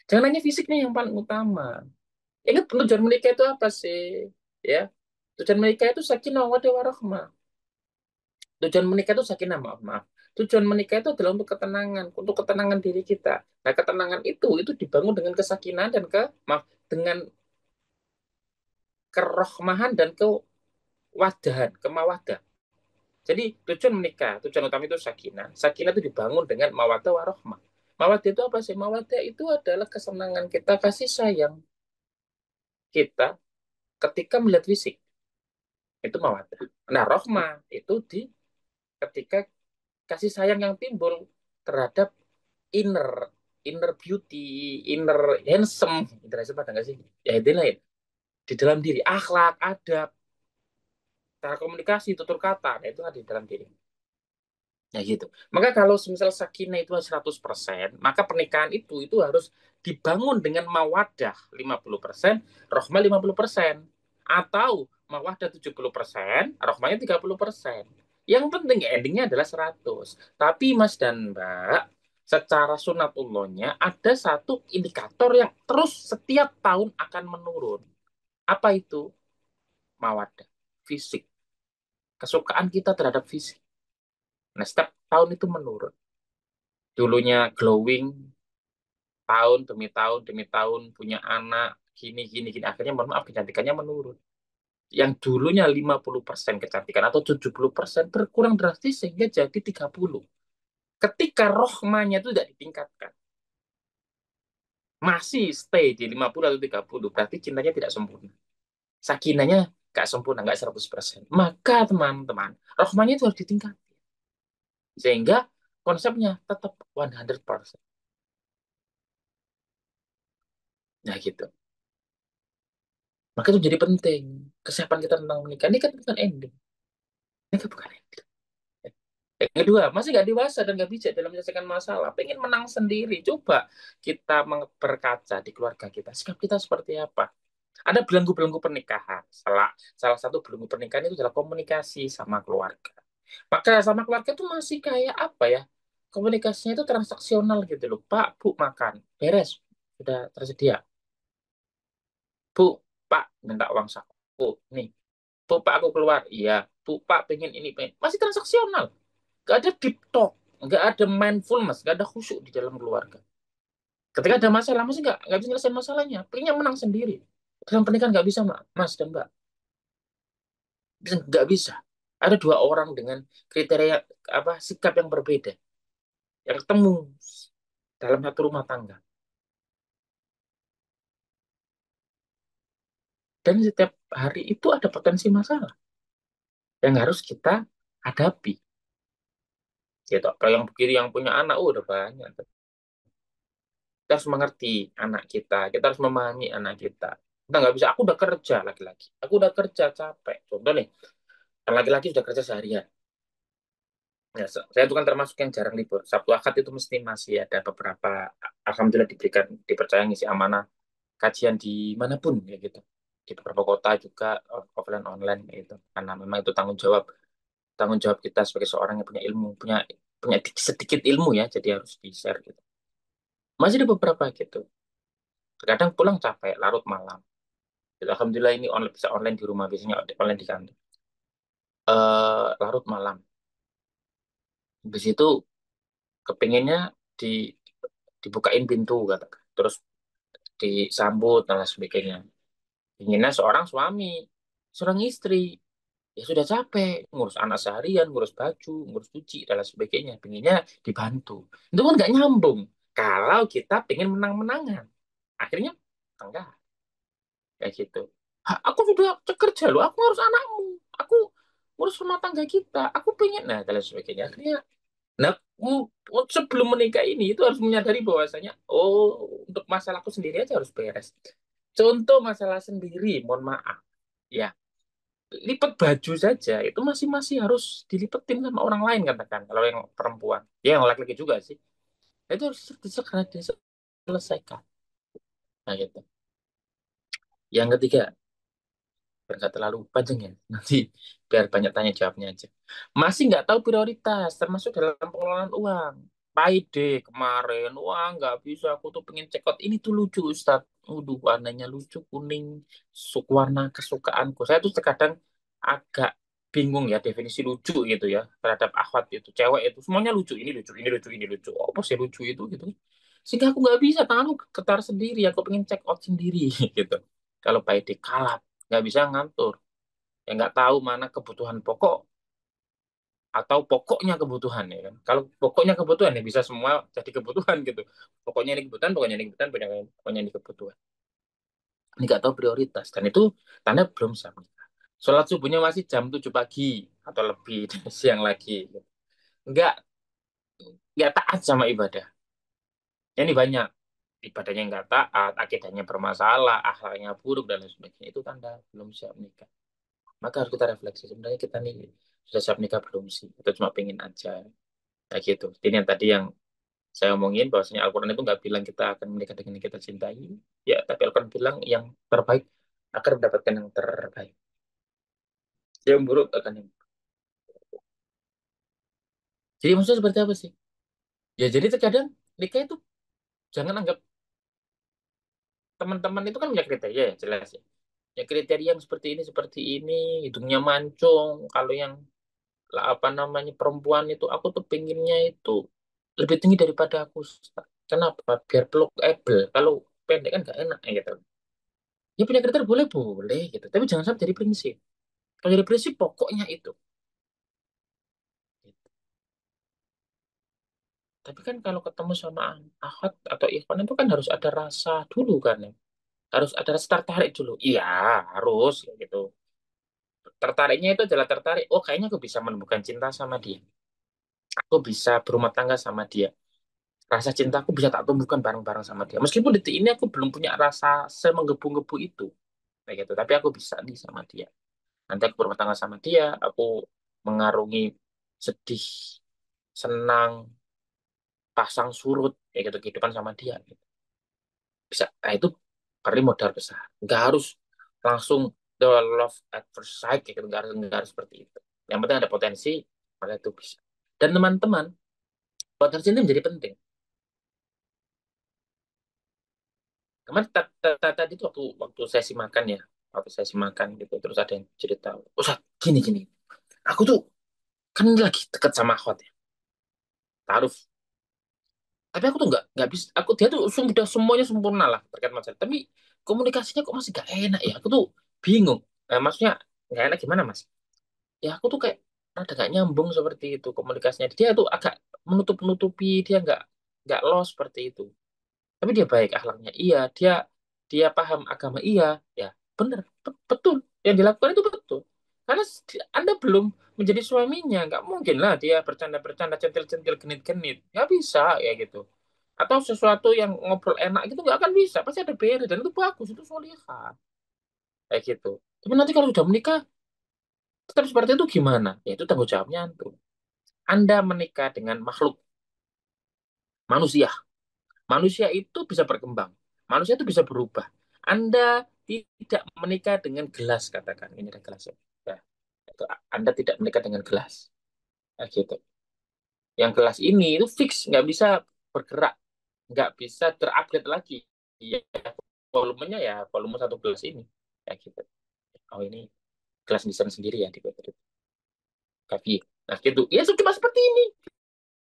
Jangan hanya fisiknya yang paling utama. Ingat tujuan menikah itu apa sih? Ya, tujuan menikah itu sakinah mawaddah warahmah. Tujuan menikah itu sakinah, maaf, maaf. Tujuan menikah itu adalah untuk ketenangan diri kita. Nah, ketenangan itu dibangun dengan kesakinahan dan maaf, dengan kerohmahan dan kewadahan, kemawadah. Jadi tujuan menikah, tujuan utama itu sakinah. Sakinah itu dibangun dengan mawaddah warahmah. Mawaddah itu apa sih? Mawaddah itu adalah kesenangan kita, kasih sayang kita ketika melihat fisik. Itu mawaddah. Nah, rohmah itu ketika kasih sayang yang timbul terhadap inner inner beauty, inner handsome, inner handsome ada nggak sih? Ya itu lain di dalam diri, akhlak, adab, cara komunikasi, tutur kata, nah, itu ada di dalam diri. Ya gitu. Maka kalau misal sakinah itu 100%, maka pernikahan itu harus dibangun dengan mawadah 50%, rohmah 50%. Atau mawadah 70%, rohmahnya 30%. Yang penting endingnya adalah 100. Tapi Mas dan Mbak, secara sunatullahnya ada satu indikator yang terus setiap tahun akan menurun. Apa itu? Mawadah, fisik. Kesukaan kita terhadap fisik. Nah, setiap tahun itu menurun. Dulunya glowing, tahun demi tahun punya anak, gini gini gini, akhirnya mohon maaf kecantikannya menurun. Yang dulunya 50% kecantikan atau 70% berkurang drastis sehingga jadi 30. Ketika rohmanya itu tidak ditingkatkan, masih stay di 50 atau 30, berarti cintanya tidak sempurna. Sakinahnya nggak sempurna, nggak 100%. Maka teman-teman, rohmanya itu harus ditingkatkan. Sehingga konsepnya tetap 100%. Nah gitu. Maka itu jadi penting. Kesiapan kita tentang menikah. Ini kan bukan ending. Ini kan bukan ending. Yang kedua, masih nggak dewasa dan nggak bijak dalam menyelesaikan masalah. Pengen menang sendiri. Coba kita berkaca di keluarga kita. Sikap kita seperti apa? Ada belenggu-belenggu pernikahan. Salah satu belenggu pernikahan itu adalah komunikasi sama keluarga. Maka sama keluarga itu masih kayak apa ya? Komunikasinya itu transaksional gitu loh. Pak, Bu, makan. Beres. Sudah tersedia. Bu, Pak, minta uang saku. Nih, Bu, Pak, aku keluar. Iya. Bu, Pak, pengen ini, pengen. Masih transaksional. Gak ada deep talk. Gak ada mindfulness. Gak ada khusyuk di dalam keluarga. Ketika ada masalah, masih nggak bisa nyelesain masalahnya. Pengennya menang sendiri. Dalam pernikahan nggak bisa, Mas dan Mbak. Nggak bisa. Ada dua orang dengan kriteria apa sikap yang berbeda. Yang ketemu dalam satu rumah tangga. Dan setiap hari itu ada potensi masalah yang harus kita hadapi. Gitu. Kalau yang begini yang punya anak, udah banyak. Kita harus mengerti anak kita harus memahami anak kita. Kita nggak bisa, aku udah kerja laki-laki, aku udah kerja capek. Contoh nih, laki-laki sudah kerja seharian. Ya, saya itu kan termasuk yang jarang libur. Sabtu Ahad itu mesti masih ada beberapa, alhamdulillah dipercaya ngisi amanah kajian di manapun ya gitu. Di beberapa kota juga offline online gitu. Karena memang itu tanggung jawab kita sebagai seorang yang punya ilmu, punya punya sedikit ilmu ya, jadi harus di-share gitu. Masih ada beberapa gitu. Terkadang pulang capek, larut malam. Jadi, alhamdulillah ini bisa online di rumah, biasanya online di kantor. Larut malam. Habis itu kepinginnya di dibukain pintu katakan. Terus disambut dan lain sebagainya. Inginnya seorang suami, seorang istri. Ya sudah capek, ngurus anak seharian, ngurus baju, ngurus cuci, dan lain sebagainya. Pinginnya dibantu. Itu kan nggak nyambung. Kalau kita pengen menang-menangan. Akhirnya, enggak. Kayak gitu. Aku sudah kerja loh, aku ngurus anakmu. Aku ngurus rumah tangga kita. Aku pengen, nah, dan lain sebagainya. Akhirnya, nah, sebelum menikah ini, itu harus menyadari bahwasanya, oh, untuk masalahku sendiri aja harus beres. Contoh masalah sendiri, mohon maaf. Ya, lipat baju saja itu masih masih harus dilipetin sama orang lain katakan kalau yang perempuan ya yang laki-laki juga sih. Nah, itu harus segera diselesaikan. Nah gitu. Yang ketiga, biar nggak terlalu panjang ya nanti, biar banyak tanya jawabnya aja. Masih nggak tahu prioritas termasuk dalam pengelolaan uang. Paide kemarin, wah nggak bisa, aku tuh pengen check out ini tuh lucu Ustadz. Waduh, warnanya lucu, kuning, warna kesukaanku. Saya tuh terkadang agak bingung ya definisi lucu gitu ya terhadap akhwat itu, cewek itu semuanya lucu, ini lucu, ini lucu, ini lucu. Oh, apa sih lucu itu gitu? Sehingga aku nggak bisa, tanganku getar sendiri, aku pengen check out sendiri gitu. Kalau Paide kalap, nggak bisa ngantur, ya nggak tahu mana kebutuhan pokok atau pokoknya kebutuhan ya kan. Kalau pokoknya kebutuhan ya bisa semua jadi kebutuhan gitu. Pokoknya ini kebutuhan, pokoknya ini kebutuhan, pokoknya ini kebutuhan. Ini nggak tahu prioritas dan itu tanda belum siap. Sholat subuhnya masih jam 7 pagi atau lebih siang lagi. Nggak nggak taat sama ibadah. Ini banyak ibadahnya nggak taat, akidahnya bermasalah, akhlaknya buruk dan lain sebagainya. Itu tanda belum siap nikah. Maka harus kita refleksi sebenarnya kita nih sudah siap nikah belum sih? Atau cuma pengen aja. Kayak gitu. Ini yang tadi yang saya omongin bahwasanya Al-Quran itu nggak bilang kita akan menikah dengan yang kita cintai, ya, tapi Al-Quran bilang yang terbaik akan mendapatkan yang terbaik. Yang buruk akan yang buruk. Jadi maksudnya seperti apa sih? Ya jadi terkadang nikah itu jangan anggap teman-teman itu kan punya kriteria ya jelas ya. Ya kriteria yang seperti ini, hidungnya mancung. Kalau yang apa namanya perempuan itu, aku tuh pengennya itu lebih tinggi daripada aku. Kenapa? Biar peluk ebel. Kalau pendek kan gak enak ya gitu. Ya punya kriteria boleh boleh gitu, tapi jangan sampai jadi prinsip. Kalau jadi prinsip pokoknya itu. Gitu. Tapi kan kalau ketemu sama Ahad atau Ikhwan itu kan harus ada rasa dulu kan ya. Harus ada rasa tertarik dulu. Iya, harus ya gitu. Tertariknya itu adalah tertarik. Oh, kayaknya aku bisa menemukan cinta sama dia. Aku bisa berumah tangga sama dia. Rasa cintaku bisa tak tumbuhkan bareng-bareng sama dia. Meskipun detik ini aku belum punya rasa semenggebu-gebu itu. Kayak gitu. Tapi aku bisa nih sama dia. Nanti aku berumah tangga sama dia. Aku mengarungi sedih, senang, pasang surut kayak gitu kehidupan sama dia gitu. Bisa, nah itu perlu modal besar, nggak harus langsung the love at first sight kayak gitu, nggak harus seperti itu. Yang penting ada potensi, maka itu bisa. Dan teman-teman, potensi ini menjadi penting. Kemarin tadi itu waktu waktu sesi makan ya, waktu sesi makan gitu, terus ada yang cerita, Ustaz, gini gini, aku tuh kan lagi deket sama akhwat ya, taruh. Tapi aku tuh nggak bisa, aku dia tuh sudah semuanya sempurna lah terkait masalah, tapi komunikasinya kok masih gak enak ya, aku tuh bingung. Maksudnya nggak enak gimana mas, ya aku tuh kayak ada gak nyambung seperti itu komunikasinya, dia tuh agak menutup-nutupi, dia nggak los seperti itu. Tapi dia baik akhlaknya, iya, dia dia paham agama, iya, ya benar, betul yang dilakukan itu betul. Karena Anda belum menjadi suaminya, nggak mungkin lah dia bercanda-bercanda, centil-centil, genit-genit, nggak bisa ya gitu. Atau sesuatu yang ngobrol enak gitu nggak akan bisa, pasti ada beda dan itu bagus, itu solihah kayak gitu. Tapi nanti kalau sudah menikah tetap seperti itu gimana? Ya itu tanggung jawabnya antum. Anda menikah dengan makhluk manusia. Manusia itu bisa berkembang. Manusia itu bisa berubah. Anda tidak menikah dengan gelas, katakan. Ini ada gelas ya. Ya, itu Anda tidak menikah dengan gelas. Nah, gitu. Yang gelas ini itu fix, nggak bisa bergerak, nggak bisa terupgrade lagi. Ya, volumenya ya volume satu gelas ini. Ya gitu. Oh ini gelas desain sendiri ya di Kavi. Nah gitu. Ya cuma seperti ini.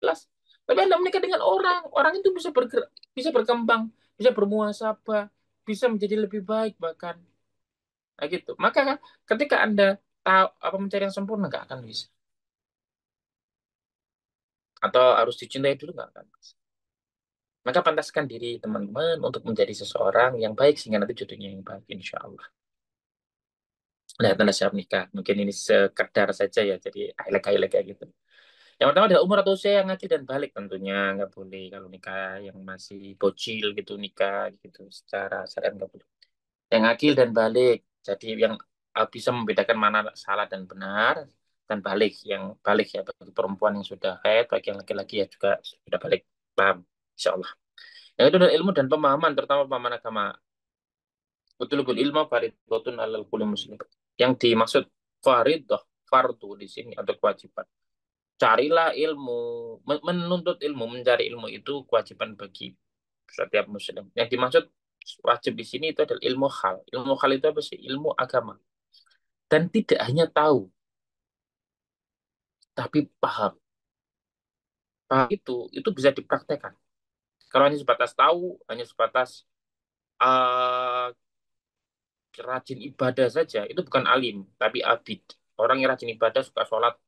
Gelas. Tapi Anda menikah dengan orang, orang itu bisa bergerak, bisa berkembang, bisa bermuasabah, bisa menjadi lebih baik bahkan. Nah gitu. Maka ketika Anda tahu apa mencari yang sempurna nggak akan bisa. Atau harus dicintai dulu nggak akan bisa. Maka pantaskan diri teman-teman untuk menjadi seseorang yang baik sehingga nanti jodohnya yang baik, insya Allah. Nah, tanda siap nikah. Mungkin ini sekedar saja ya, jadi highlight-highlight kayak gitu. Yang pertama adalah umur atau usia yang akil dan balik tentunya. Nggak boleh kalau nikah yang masih bocil gitu, nikah gitu. Secara syariat nggak boleh. Yang akil dan balik. Jadi yang bisa membedakan mana salah dan benar. Dan balik. Yang balik ya, bagi perempuan yang sudah haid, bagi yang laki-laki ya juga sudah balik. Paham? Insya Allah. Yang itu adalah ilmu dan pemahaman, terutama pemahaman agama. Betul-betul ilmu faridatun alal kulli muslim. Yang dimaksud faridah, fardu di sini atau kewajiban. Carilah ilmu, menuntut ilmu, mencari ilmu itu kewajiban bagi setiap muslim. Yang dimaksud wajib di sini itu adalah ilmu hal. Ilmu hal itu apa sih? Ilmu agama. Dan tidak hanya tahu, tapi paham. Paham itu bisa dipraktekkan. Kalau hanya sebatas tahu, hanya sebatas uh, rajin ibadah saja, itu bukan alim, tapi abid. Orang yang rajin ibadah, suka sholat,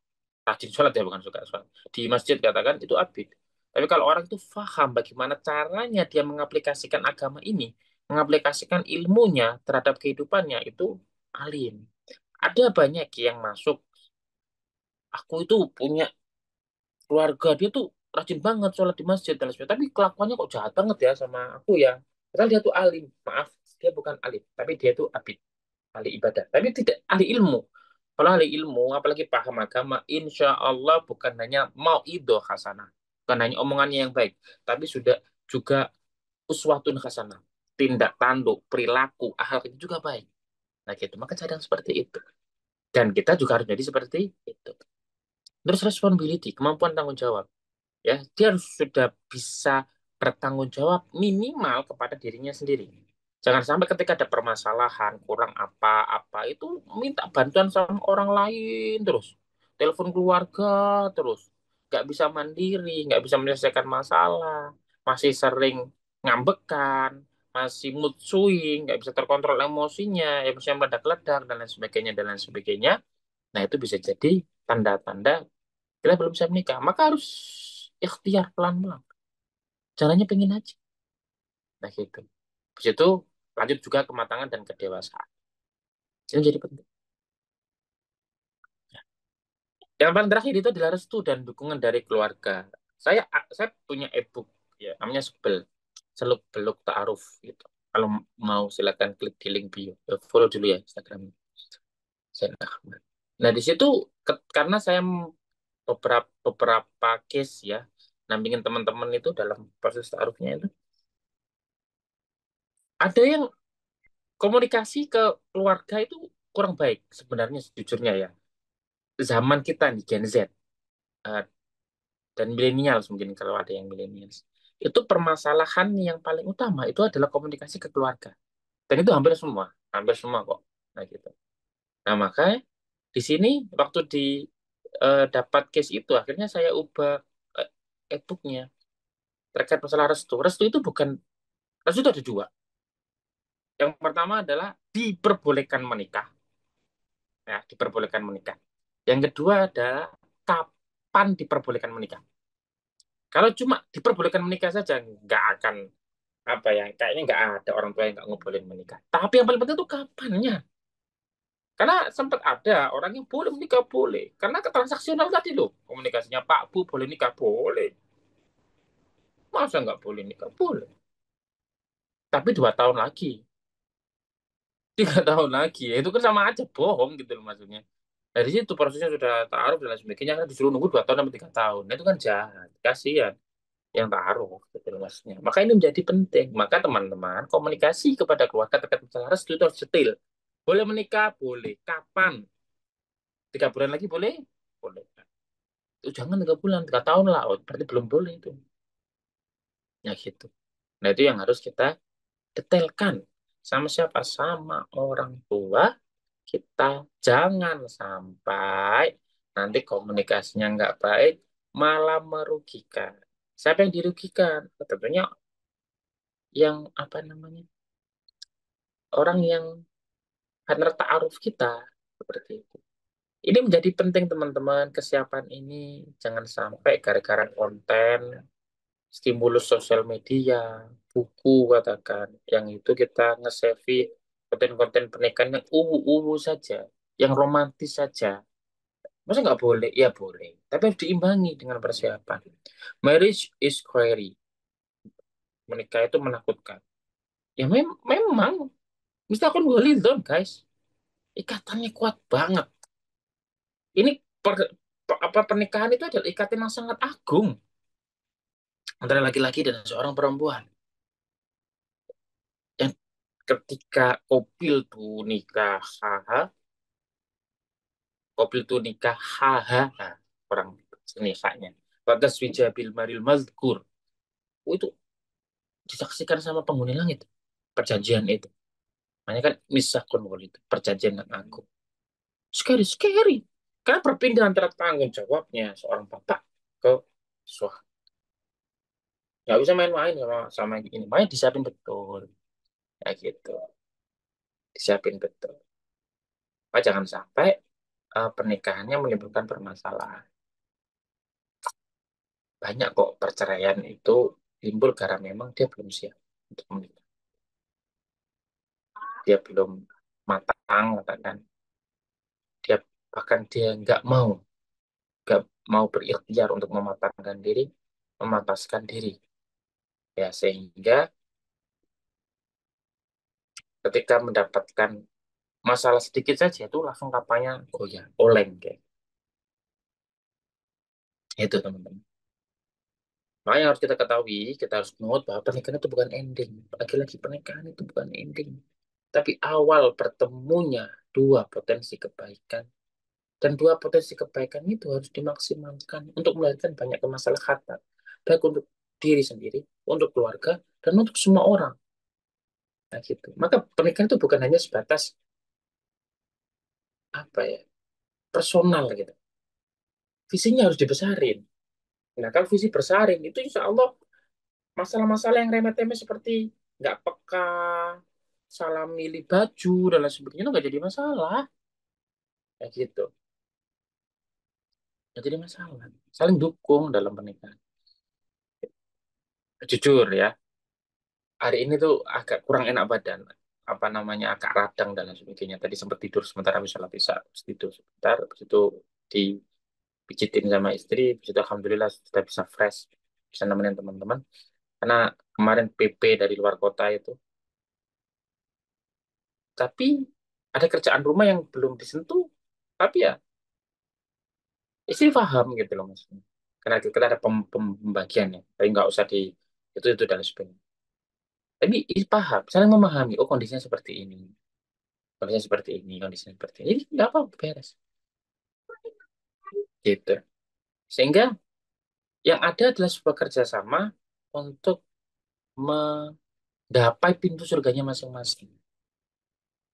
rajin sholat ya, bukan suka sholat. Di masjid katakan itu abid. Tapi kalau orang itu paham bagaimana caranya dia mengaplikasikan agama ini, mengaplikasikan ilmunya terhadap kehidupannya, itu alim. Ada banyak yang masuk, aku itu punya keluarga, dia tuh rajin banget sholat di masjid dan sebagainya, tapi kelakuannya kok jahat banget ya sama aku ya. Padahal dia tuh alim, maaf, dia bukan alim, tapi dia tuh abid, ahli ibadah, tapi tidak ahli ilmu. Kalau ahli ilmu, apalagi paham agama, insya Allah bukan hanya mau idoh hasanah, bukan hanya omongannya yang baik, tapi sudah juga uswatun hasanah, tindak tanduk, perilaku, akhlak itu juga baik. Nah gitu, maka cadang seperti itu. Dan kita juga harus jadi seperti itu. Terus responsibility, kemampuan tanggung jawab. Ya, dia harus sudah bisa bertanggung jawab minimal kepada dirinya sendiri. Jangan sampai ketika ada permasalahan, kurang apa-apa, itu minta bantuan sama orang lain terus. Telepon keluarga terus. Nggak bisa mandiri, nggak bisa menyelesaikan masalah. Masih sering ngambekan, masih mood swing, nggak bisa terkontrol emosinya, emosinya meledak-ledak, dan lain sebagainya, dan lain sebagainya. Nah, itu bisa jadi tanda-tanda kita belum siap menikah. Maka harus ikhtiar pelan-pelan. Caranya pengen aja. Nah, gitu. Habis itu lanjut juga kematangan dan kedewasaan. Ini jadi penting. Yang paling terakhir itu adalah restu dan dukungan dari keluarga. Saya punya e-book ya, namanya Seluk Beluk Ta'aruf gitu. Kalau mau silakan klik di link bio. Follow dulu ya Instagram Zain Ahmad. Nah, di situ karena saya beberapa beberapa case ya, nampingin teman-teman itu dalam proses ta'arufnya itu, ada yang komunikasi ke keluarga itu kurang baik sebenarnya sejujurnya ya. Zaman kita nih Gen Z eh, dan milenial mungkin kalau ada yang milenial. Itu permasalahan yang paling utama itu adalah komunikasi ke keluarga. Dan itu hampir semua kok. Nah gitu. Nah makanya di sini waktu dapat case itu akhirnya saya ubah eh, e-booknya terkait masalah restu. Restu itu bukan restu itu ada dua. Yang pertama adalah diperbolehkan menikah, ya diperbolehkan menikah. Yang kedua adalah kapan diperbolehkan menikah. Kalau cuma diperbolehkan menikah saja, nggak akan apa ya, kayaknya nggak ada orang tua yang nggak ngebolehin menikah. Tapi yang paling penting itu kapannya. Karena sempat ada orang yang boleh menikah boleh, karena ketransaksional tadi loh, komunikasinya Pak Bu boleh nikah boleh, masa nggak boleh nikah boleh. Tapi 2 tahun lagi, 3 tahun lagi, ya itu kan sama aja bohong gitu loh maksudnya. Dari situ prosesnya sudah taruh dan lain sebagainya kan disuruh nunggu 2 tahun sampai 3 tahun. Nah, itu kan jahat, kasihan yang taruh gitu loh maksudnya. Maka ini menjadi penting. Maka teman-teman komunikasi kepada keluarga terkait masalah restu itu harus detail. Boleh menikah, boleh. Kapan? 3 bulan lagi boleh? Boleh. Itu jangan 3 bulan, 3 tahun lah. Oh, berarti belum boleh itu. Ya gitu. Nah itu yang harus kita detailkan. Sama siapa? Sama orang tua kita. Jangan sampai nanti komunikasinya nggak baik, malah merugikan. Siapa yang dirugikan? Tentunya yang apa namanya? Orang yang partner ta'aruf kita. Seperti itu. Ini menjadi penting teman-teman, kesiapan ini jangan sampai gara-gara konten, stimulus sosial media, buku katakan, yang itu kita nge-save konten-konten pernikahan yang uwu-uwu saja, yang romantis saja. Masa nggak boleh? Ya boleh. Tapi harus diimbangi dengan persiapan. Marriage is scary. Menikah itu menakutkan. Ya memang. Mesti aku walidon, guys. Ikatannya kuat banget. Ini apa pernikahan itu adalah ikatan yang sangat agung antara laki-laki dan seorang perempuan. Yang ketika kopil tuh nikah haha, nah, orang nikahnya. Batas wijabil maril mazkur. Oh, itu disaksikan sama penghuni langit. Perjanjian itu. Makanya kan misakun itu. Perjanjian yang agung. Scary, scary. Karena perpindahan antara tanggung jawabnya seorang bapak ke suami. Nggak bisa main-main sama ini. Makanya disiapin betul. Ya gitu. Disiapin betul. Pak, jangan sampai pernikahannya menimbulkan permasalahan. Banyak kok perceraian itu timbul karena memang dia belum siap untuk menikah. Dia belum matang, katakan. Dia bahkan dia nggak mau berikhtiar untuk mematangkan diri, memantaskan diri. Ya, sehingga ketika mendapatkan masalah sedikit saja itu langsung kapalnya goyah, oleng kayak. Itu teman-teman. Makanya harus kita ketahui, kita harus note bahwa pernikahan itu bukan ending. Lagi-lagi pernikahan itu bukan ending. Tapi awal bertemunya dua potensi kebaikan. Dan dua potensi kebaikan itu harus dimaksimalkan untuk melahirkan banyak kemaslahatan. Baik untuk diri sendiri, untuk keluarga, dan untuk semua orang. Nah, gitu. Maka pernikahan itu bukan hanya sebatas apa ya, personal gitu. Visinya harus dibesarin. Nah, kalau visi besarin itu insya Allah masalah-masalah yang remeh-temeh seperti nggak peka, salah milih baju dan lain sebagainya itu nggak jadi masalah. Kayak gitu. Nggak jadi masalah. Saling dukung dalam pernikahan. Jujur ya, hari ini tuh agak kurang enak badan. Apa namanya, agak radang dan lain sebagainya. Tadi sempat tidur sebentar habis sholat isya. Habis tidur sebentar, habis itu dipijitin sama istri. Habis itu alhamdulillah sudah bisa fresh. Bisa nemenin teman-teman. Karena kemarin PP dari luar kota itu. Tapi ada kerjaan rumah yang belum disentuh. Tapi ya istri paham gitu loh maksudnya. Karena kita ada pembagiannya. Tapi nggak usah di itu dan sebagainya. Tapi paham, saling memahami. Oh, kondisinya seperti ini. Kondisinya seperti ini, kondisinya seperti ini. Jadi nggak apa-apa, beres. Gitu. Sehingga yang ada adalah sebuah kerjasama untuk menggapai pintu surganya masing-masing.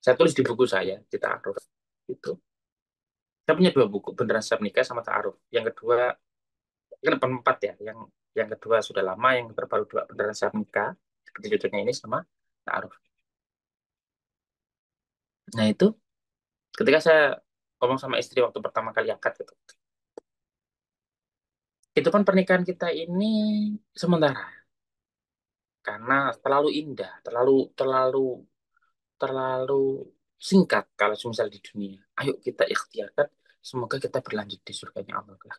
Saya tulis di buku saya, di Ta'aruf. Itu. Saya punya dua buku, Beneran Siap Nikah sama Ta'aruf. Yang kedua, kan empat ya. Yang kedua sudah lama, yang terbaru dua, Beneran Siap Nikah. Seperti judulnya ini sama Ta'aruf. Nah itu, ketika saya ngomong sama istri waktu pertama kali akad gitu. Itu kan pernikahan kita ini sementara. Karena terlalu indah, terlalu terlalu terlalu singkat kalau misal di dunia. Ayo kita ikhtiarkan, semoga kita berlanjut di surganya Allah kelak.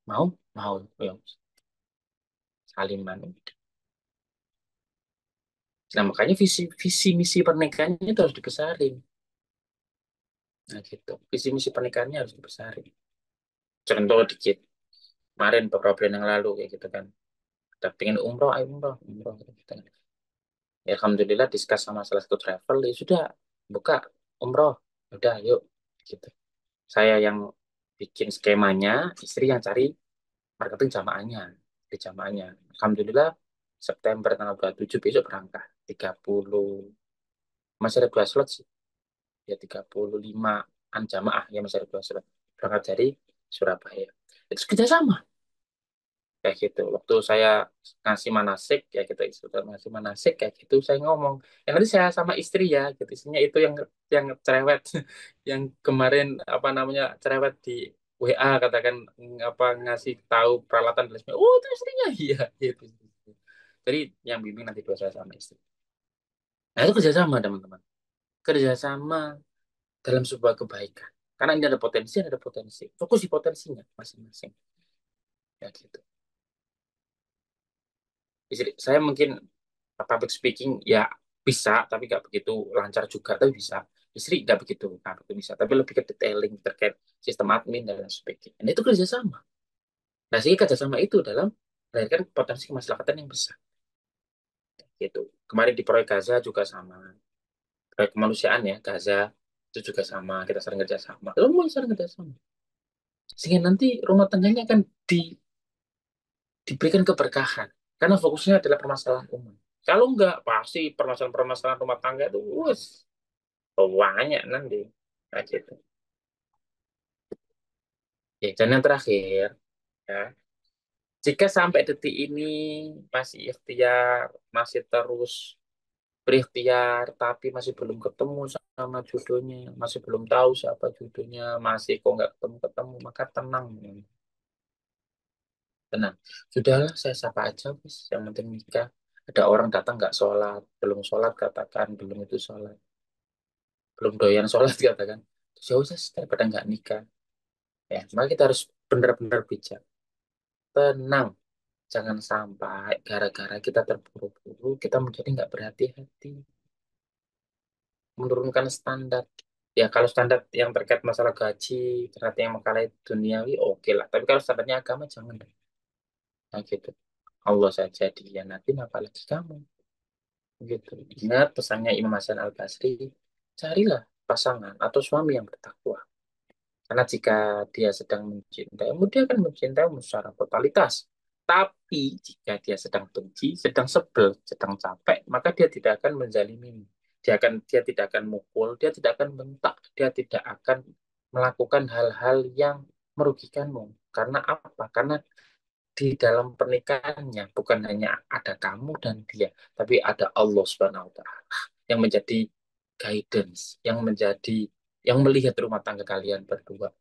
Mau? Mau. Ya. Saliman. Nah, makanya visi misi pernikahannya itu harus dibesarin. Nah, gitu. Visi misi pernikahannya harus dibesarin. Contoh dikit. Kemarin beberapa bulan yang lalu kayak gitu kan. Kita pengen umroh, ayo umroh, umroh gitu kan. Ya, alhamdulillah diskus sama salah satu travel, ya sudah buka umroh. Udah, yuk. Gitu. Saya yang bikin skemanya, istri yang cari marketing jamaahnya, di jamaahnya. Alhamdulillah September tanggal 27 besok berangkat. 30 masih ada 2 slot sih. Ya 35-an jamaah ya masih ada 2 slot. Berangkat dari Surabaya. Itu kerjasama kayak gitu. Waktu saya ngasih manasik ya kita sudah ngasih manasik kayak gitu saya ngomong. Yang nanti saya sama istri ya, gitu. Istrinya itu yang cerewet, yang kemarin apa namanya cerewet di WA katakan apa ngasih tahu peralatan dan sebagainya. Oh itu istrinya iya gitu. Jadi yang bimbing nanti dua saya sama istri. Nah itu kerjasama teman-teman. Kerjasama dalam sebuah kebaikan. Karena ini ada potensi, ada potensi. Fokus di potensinya masing-masing. Ya gitu. Istri, saya mungkin public speaking ya bisa, tapi nggak begitu lancar juga, tapi bisa. Istri nggak begitu bisa, tapi lebih ke detailing terkait sistem admin dan lain sebagainya. Nah, itu kerjasama. Nah, sehingga kerjasama itu dalam melahirkan potensi kemaslahatan yang besar. Gitu. Kemarin di proyek Gaza juga sama. Proyek kemanusiaan ya, Gaza itu juga sama. Kita sering kerjasama. Lalu mau sering kerjasama. Sehingga nanti rumah tangganya akan di, diberikan keberkahan karena fokusnya adalah permasalahan umat. Kalau enggak, pasti permasalahan-permasalahan rumah tangga itu banyak nanti. Nah, gitu. Oke, dan yang terakhir, ya, jika sampai detik ini masih ikhtiar, masih terus berikhtiar, tapi masih belum ketemu sama jodohnya, masih belum tahu siapa jodohnya, masih kok nggak ketemu-ketemu, maka tenang. Tenang. Sudahlah, saya sapa aja, Mas. Yang penting nikah. Ada orang datang nggak sholat, belum sholat katakan, belum itu sholat, belum doyan sholat katakan. Terus ya udah, daripada nggak nikah. Ya, maka kita harus benar-benar bijak. Tenang. Jangan sampai gara-gara kita terburu-buru, kita menjadi nggak berhati-hati. Menurunkan standar. Ya, kalau standar yang terkait masalah gaji, ternyata yang mengkalai duniawi, oke lah. Tapi kalau standarnya agama, jangan deh. Nah, gitu. Allah saja dia nanti apalagi kamu. Gitu. Ingat pesannya Imam Hasan Al-Basri, carilah pasangan atau suami yang bertakwa. Karena jika dia sedang mencintaimu, dia akan mencintaimu secara totalitas. Tapi jika dia sedang benci, sedang sebel, sedang capek, maka dia tidak akan menzalimimu. Dia tidak akan mukul, dia tidak akan bentak, dia tidak akan melakukan hal-hal yang merugikanmu. Karena apa? Karena di dalam pernikahannya bukan hanya ada kamu dan dia, tapi ada Allah Subhanahu wa taala yang menjadi guidance, yang melihat rumah tangga kalian berdua.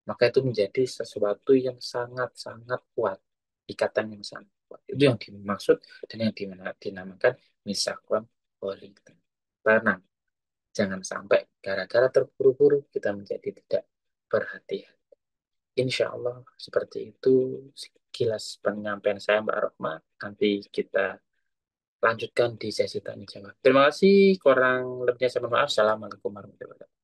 Maka itu menjadi sesuatu yang sangat-sangat kuat, ikatan yang sangat kuat. Itu yang dimaksud dan yang dinamakan misakwan Wellington. Tenang, jangan sampai gara-gara terburu-buru kita menjadi tidak berhati-hati. Insya Allah seperti itu sekilas penyampaian saya Mbak Rohma. Nanti kita lanjutkan di sesi tanya jawab. Terima kasih, kurang lebihnya saya mohon maaf. Assalamualaikum warahmatullahi wabarakatuh.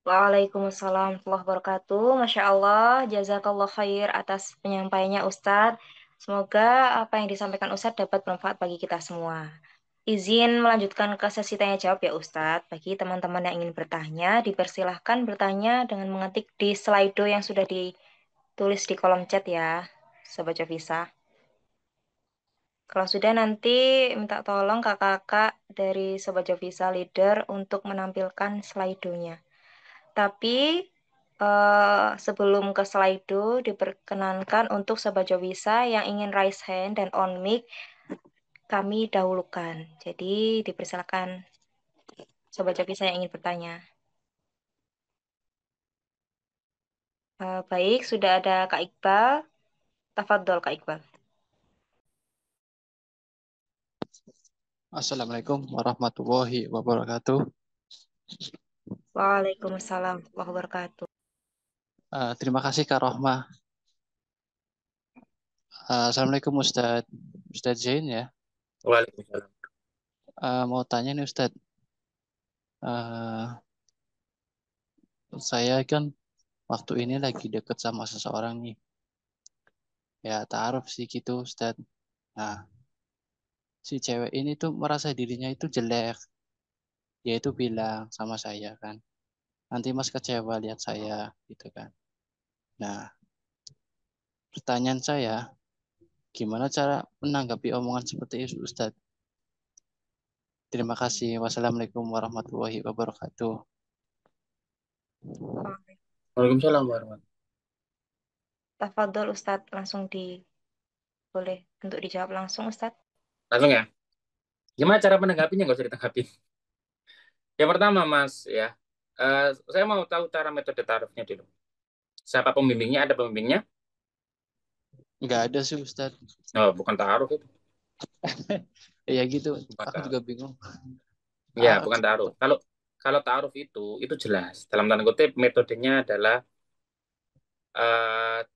Waalaikumsalam warahmatullahi wabarakatuh. Masya Allah, jazakallah khair atas penyampaiannya Ustadz. Semoga apa yang disampaikan Ustadz dapat bermanfaat bagi kita semua. Izin melanjutkan ke sesi tanya jawab ya Ustadz. Bagi teman-teman yang ingin bertanya, dipersilahkan bertanya dengan mengetik di Slido yang sudah ditulis di kolom chat ya, Sobat Jovisa. Kalau sudah nanti minta tolong kakak-kakak dari Sobat Jovisa Leader untuk menampilkan Slido-nya. Tapi sebelum ke Slido, diperkenankan untuk Sobat Jovisa yang ingin raise hand dan on mic, kami dahulukan. Jadi dipersilakan Sobat Jovisa yang ingin bertanya. Baik, sudah ada Kak Iqbal. Tafadhol Kak Iqbal. Assalamualaikum warahmatullahi wabarakatuh. Waalaikumsalam warahmatullahi wabarakatuh. Terima kasih Kak Rohmah. Assalamualaikum Ustadz Zain ya. Waalaikumsalam. Mau tanya nih Ustadz. Saya kan waktu ini lagi deket sama seseorang nih. Ya taaruf sih gitu Ustadz. Nah, si cewek ini tuh merasa dirinya itu jelek. Dia itu bilang sama saya kan, nanti Mas kecewa lihat saya gitu kan. Nah, pertanyaan saya, gimana cara menanggapi omongan seperti itu Ustadz? Terima kasih. Wassalamualaikum warahmatullahi wabarakatuh. Waalaikumsalam warahmatullahi. Tafadhol Ustadz, boleh untuk dijawab langsung Ustadz. Langsung ya. Gimana cara menanggapinya? Nggak usah ditanggapi. Yang pertama, Mas, ya, saya mau tahu cara metode taruhnya dulu. Siapa pembimbingnya? Ada pembimbingnya? Nggak ada sih Ustadz. Oh, bukan taruh itu. Ya gitu, Bukan aku taruh. juga bingung. Ya, bukan taruh. Kalau taruh itu jelas. Dalam tanda kutip metodenya adalah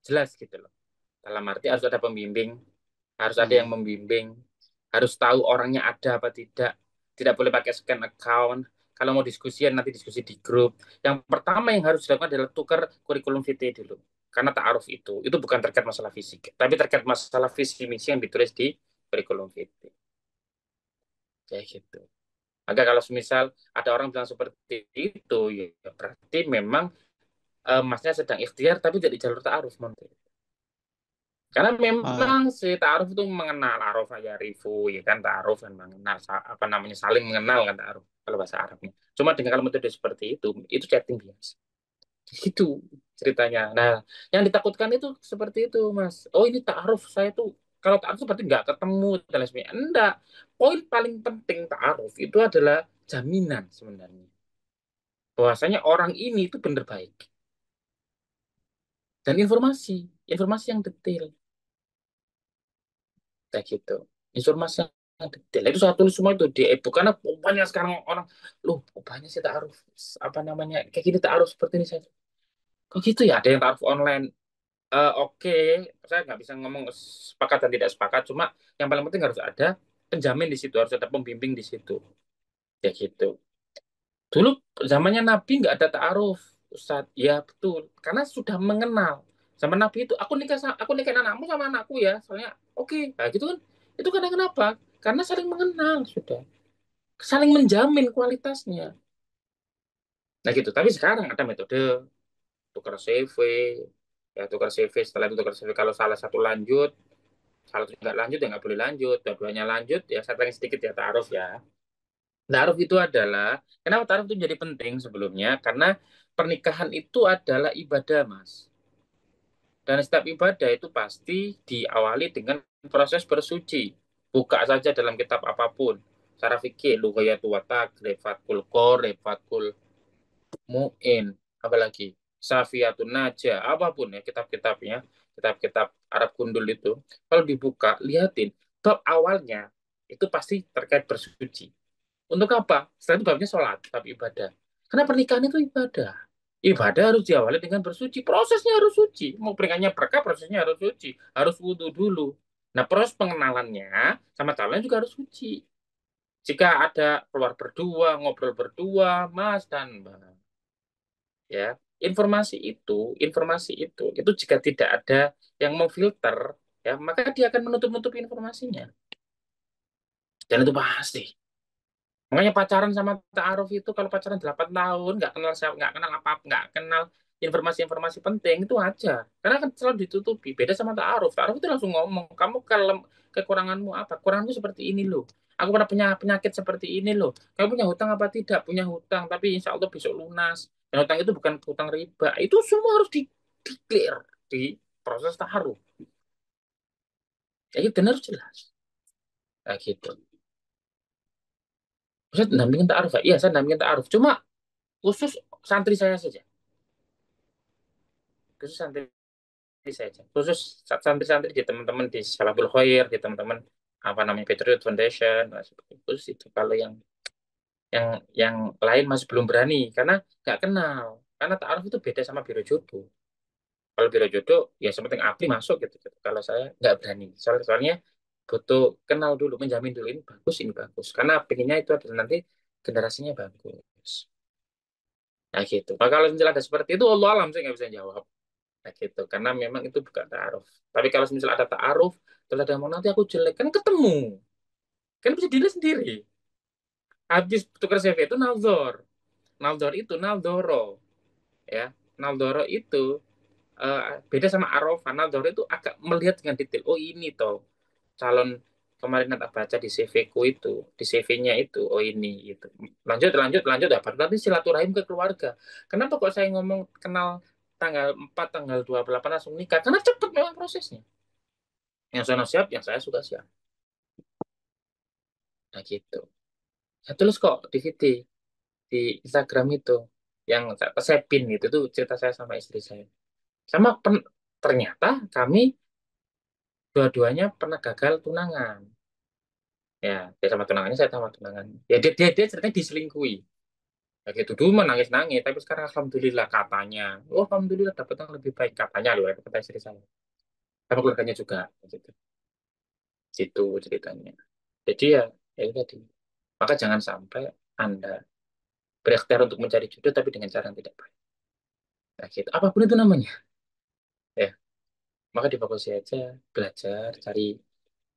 jelas gitu loh. Dalam arti harus ada pembimbing, harus ada yang membimbing, harus tahu orangnya ada apa tidak. Tidak boleh pakai scan account. Kalau mau diskusian nanti diskusi di grup. Yang pertama yang harus dilakukan adalah tukar kurikulum vitae dulu. Karena ta'aruf itu bukan terkait masalah fisik, tapi terkait masalah visi misi yang ditulis di kurikulum vitae. Kayak gitu. Maka kalau semisal ada orang bilang seperti itu, ya berarti memang masnya sedang ikhtiar tapi tidak di jalur ta'aruf, karena Ah, memang si ta'aruf itu mengenal, araf ya rifu, ya kan, ta'aruf kan mengenal, apa namanya, saling mengenal kan ta'aruf kalau bahasa Arabnya. Cuma dengan kalau metode seperti itu chatting biasa. Gitu ceritanya. Nah, yang ditakutkan itu seperti itu, Mas. Oh, ini ta'aruf saya tuh, kalau ta'aruf berarti nggak ketemu dan lain sebagainya. Enggak. Poin paling penting ta'aruf itu adalah jaminan sebenarnya. Bahwasanya orang ini itu benar baik. Dan informasi yang detail. Kayak gitu. Informasi yang detail. Itu saya tulis semua itu di e-book. Karena banyak sekarang orang, loh, kok banyak sih ta'aruf. Apa namanya, kayak gini ta'aruf seperti ini saya. Kok gitu ya, ada yang ta'aruf online. Oke, saya nggak bisa ngomong sepakat dan tidak sepakat. Cuma yang paling penting harus ada penjamin di situ, harus ada pembimbing di situ. Ya gitu. Dulu zamannya Nabi nggak ada ta'aruf, Ustaz. Ya betul, karena sudah mengenal. Zaman Nabi itu aku nikahin anakmu sama anakku ya, soalnya oke, nah gitu kan. Itu karena kenapa? Karena saling mengenal sudah, saling menjamin kualitasnya. Nah gitu. Tapi sekarang ada metode tukar CV, ya tukar CV. Setelah itu tukar CV, kalau salah satu lanjut, kalau tidak lanjut ya nggak boleh lanjut. Dua-duanya lanjut ya saya tanya sedikit ya ta'aruf ya. Ta'aruf itu adalah, kenapa ta'aruf itu jadi penting sebelumnya? Karena pernikahan itu adalah ibadah, Mas. Dan setiap ibadah itu pasti diawali dengan proses bersuci. Buka saja dalam kitab apapun. Secara fikih, lughayatu watak, refatkul qor, refatkul mu'in, apalagi Safiyatun Najah, apapun ya kitab-kitabnya, kitab-kitab Arab gundul itu, kalau dibuka, lihatin, bab awalnya itu pasti terkait bersuci. Untuk apa? Setelah itu babnya sholat, tapi ibadah. Karena pernikahan itu ibadah. Ibadah harus diawali dengan bersuci. Prosesnya harus suci. Mau pernikahannya berkah, prosesnya harus suci. Harus wudhu dulu. Nah, proses pengenalannya sama calonnya juga harus suci. Jika ada keluar berdua, ngobrol berdua, Mas dan Mbak, ya, informasi itu jika tidak ada yang memfilter, ya, maka dia akan menutup-nutupi informasinya. Dan itu pasti. Makanya pacaran sama ta'aruf itu, kalau pacaran 8 tahun nggak kenal siapa, nggak kenal apa, nggak kenal informasi-informasi penting, itu wajar. Karena kan selalu ditutupi. Beda sama ta'aruf. Ta'aruf itu langsung ngomong, kamu kalau kekuranganmu apa? Kurangmu seperti ini loh. Aku pernah punya penyakit seperti ini loh. Kamu punya hutang apa tidak? Punya hutang, tapi insya Allah besok lunas. Dan hutang itu bukan hutang riba. Itu semua harus di clear di proses ta'aruf. Ya, itu benar jelas. Kayak gitu. Saya dampingin ta'aruf, Pak. Iya, saya dampingin ta'aruf. Cuma khusus santri saya saja. Khusus santri saja. Khusus santri-santri di teman-teman di Salaful Khair, di teman-teman apa namanya Patriot Foundation, nah, seperti itu. Khusus itu. Kalau yang lain masih belum berani karena nggak kenal. Karena ta'aruf itu beda sama biro jodoh. Kalau biro jodoh ya sepenting apli masuk gitu. Kalau saya nggak berani. Soalnya butuh kenal dulu, menjamin dulu ini bagus. Karena pengennya itu adalah nanti generasinya bagus. Nah gitu. Nah, kalau misalnya ada seperti itu, Allah alam saya nggak bisa jawab. Nah gitu. Karena memang itu bukan ta'aruf. Tapi kalau misalnya ada ta'aruf, terus ada yang mau nanti aku jelek, kan ketemu. Kan bisa dilihat sendiri. Habis tukar CV itu naldor. Naldor itu naldoro. Ya. Naldoro itu beda sama Arafah. Naldoro itu agak melihat dengan detail. Oh ini toh calon kemarin tak baca di CV ku itu, di CV-nya itu, oh ini itu. Lanjut ya, baru nanti silaturahim ke keluarga. Kenapa kok saya ngomong kenal tanggal 4 tanggal 28 langsung nikah? Karena cepat memang prosesnya. Yang sana siap, yang saya sudah siap. Nah gitu. Saya tulis kok di VT, di Instagram itu, yang saya pin gitu, itu cerita saya sama istri saya. Sama ternyata kami dua-duanya pernah gagal tunangan. Ya, dia sama tunangannya, saya sama tunangan. Ya, dia ceritanya diselingkuhi. Ya gitu dulu menangis-nangis, tapi sekarang alhamdulillah katanya, oh alhamdulillah dapat yang lebih baik katanya loh, kata istri saya. Sama keluarganya juga, gitu. Situ ceritanya. Jadi ya, ya itu tadi. Maka jangan sampai Anda berikhtiar untuk mencari jodoh tapi dengan cara yang tidak baik. Nah, gitu. Apapun itu namanya, ya. Maka difokusi aja, belajar, cari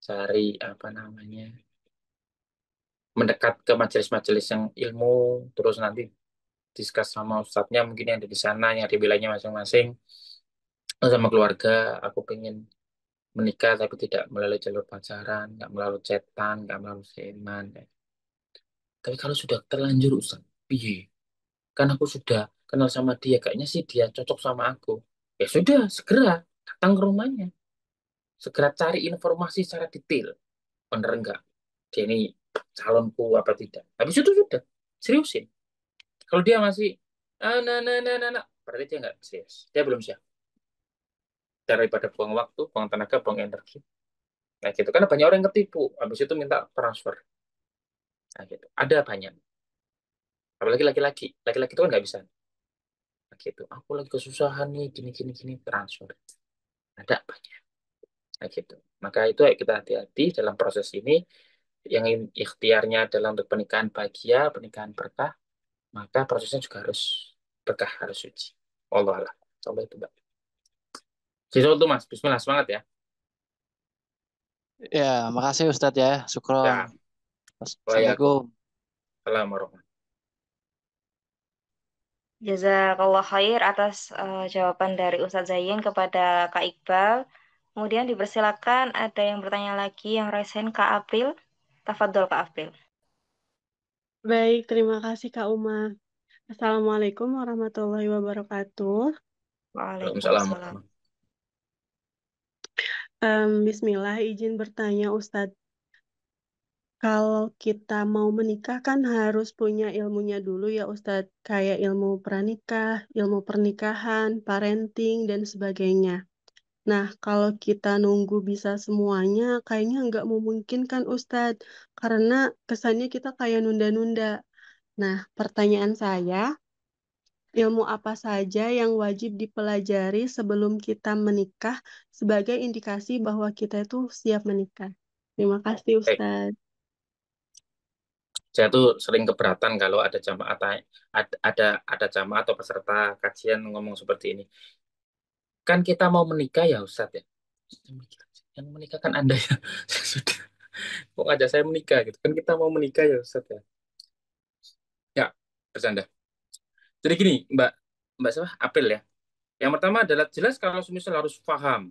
cari apa namanya, mendekat ke majelis-majelis yang ilmu, terus nanti diskus sama ustadznya mungkin yang ada di sana, yang di wilayahnya masing-masing, sama keluarga. Aku pengen menikah tapi tidak melalui jalur pacaran, nggak melalui chatan, nggak melalui seman. Tapi kalau sudah terlanjur Ustaz, piye? Kan aku sudah kenal sama dia, kayaknya sih dia cocok sama aku. Ya sudah, segera datang ke rumahnya. Segera cari informasi secara detail. Bener enggak? Dia ini calonku apa tidak? Habis itu sudah, seriusin. Kalau dia masih, berarti dia nggak serius. Dia belum siap. Daripada buang waktu, buang tenaga, buang energi. Nah gitu, karena banyak orang yang ketipu. Habis itu minta transfer. Nah gitu, ada banyak. Apalagi laki-laki. Laki-laki itu kan nggak bisa. Nah, gitu. Aku lagi kesusahan nih, gini, gini, gini, transfer. Ada banyak. Nah, gitu. Maka itu ya kita hati-hati dalam proses ini. Yang ikhtiarnya adalah untuk pernikahan bahagia, pernikahan berkah, maka prosesnya juga harus berkah, harus suci. Allah Allah. Coba itu, Mbak. Siswa tuh, Mas. Bismillah, semangat ya. Ya, makasih Ustadz ya. Syukron. Ya, Assalamualaikum. Waalaikumsalam. Jazakallah khair atas jawaban dari Ustadz Zain kepada Kak Iqbal. Kemudian dipersilakan ada yang bertanya lagi yang resen Kak April. Tafadhol Kak April. Baik, terima kasih Kak Uma. Assalamualaikum warahmatullahi wabarakatuh. Waalaikumsalam. Bismillah, izin bertanya Ustadz. Kalau kita mau menikah kan harus punya ilmunya dulu ya Ustadz. Kayak ilmu pranikah, ilmu pernikahan, parenting, dan sebagainya. Nah, kalau kita nunggu bisa semuanya, kayaknya nggak memungkinkan Ustadz. Karena kesannya kita kayak nunda-nunda. Nah, pertanyaan saya, ilmu apa saja yang wajib dipelajari sebelum kita menikah sebagai indikasi bahwa kita itu siap menikah? Terima kasih, Baik. Ustadz. Saya tuh sering keberatan kalau ada jamaah ada jamaah atau peserta kajian ngomong seperti ini. Kan kita mau menikah ya Ustadz ya. Saya mikir, yang menikah kan Anda ya. Sudah. Kok ngajak saya menikah gitu. Kan kita mau menikah ya Ustadz ya. Ya, bercanda. Jadi gini, Mbak siapa? April ya. Yang pertama adalah jelas kalau semisal harus paham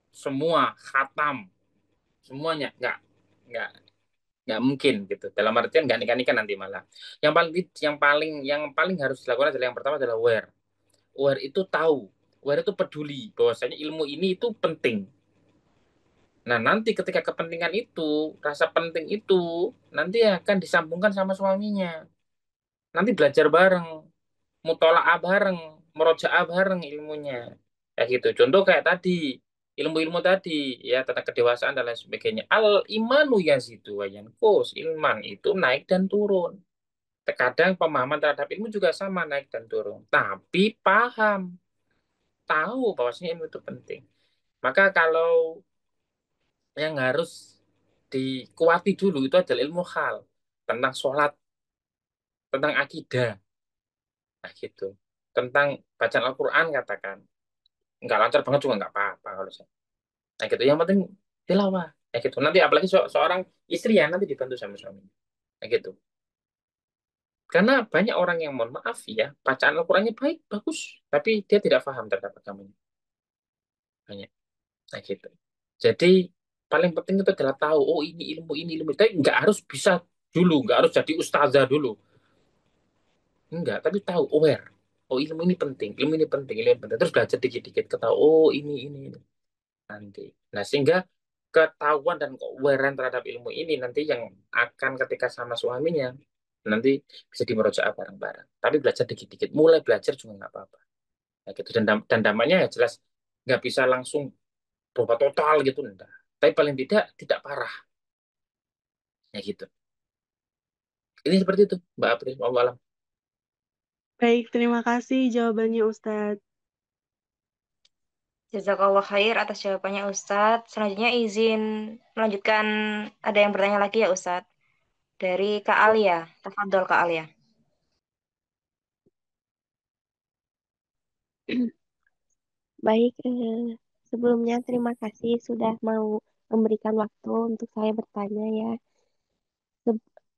semua khatam semuanya nggak nggak mungkin gitu. Dalam artian nggak nikah-nikah nanti malah. Yang paling harus dilakukan adalah yang pertama adalah aware. Aware itu tahu, aware itu peduli bahwasanya ilmu ini itu penting. Nah, nanti ketika kepentingan itu, rasa penting itu nanti akan disambungkan sama suaminya. Nanti belajar bareng, mutolaah bareng, merojaah bareng ilmunya. Kayak gitu. Contoh kayak tadi, ilmu-ilmu tadi, ya tentang kedewasaan dan lain sebagainya. Al imanu yazidu wa yanqus. Ilman itu naik dan turun. Terkadang pemahaman terhadap ilmu juga sama naik dan turun. Tapi paham, tahu bahwasanya ilmu itu penting. Maka kalau yang harus dikuati dulu itu adalah ilmu hal tentang sholat, tentang akidah, nah gitu, tentang bacaan Al-Quran katakan. Nggak lancar banget juga nggak apa-apa kalau saya. Nah gitu, yang penting tilawah. Nah gitu. Nanti apalagi seorang istri ya nanti dibantu sama suaminya. Nah gitu. Karena banyak orang yang mohon maaf ya, bacaan Al-Qurannya baik, bagus, tapi dia tidak paham terhadap agamanya. Banyak. Nah gitu. Jadi paling penting itu adalah tahu, oh ini ilmu. Tapi nggak harus bisa dulu, nggak harus jadi ustazah dulu. Enggak, tapi tahu, aware. Oh ilmu ini penting, ilmu ini penting, ilmu ini penting. Terus belajar dikit-dikit, ketahui, oh ini. Nanti. Nah, sehingga ketahuan dan keawarean terhadap ilmu ini nanti yang akan ketika sama suaminya, nanti bisa dimerojaah bareng-bareng. Tapi belajar dikit-dikit, mulai belajar juga nggak apa-apa. Nah, gitu. Dan dampaknya ya jelas nggak bisa langsung berubah total gitu, enggak. Tapi paling tidak parah. Ya gitu. Ini seperti itu, Mbak April. Wallahu alam. Baik, terima kasih jawabannya, Ustadz. Jazakallah khair atas jawabannya Ustadz. Selanjutnya izin melanjutkan ada yang bertanya lagi ya Ustadz. Dari Kak Alia. Tafadhol Kak Alia. Baik, sebelumnya terima kasih sudah mau memberikan waktu untuk saya bertanya ya.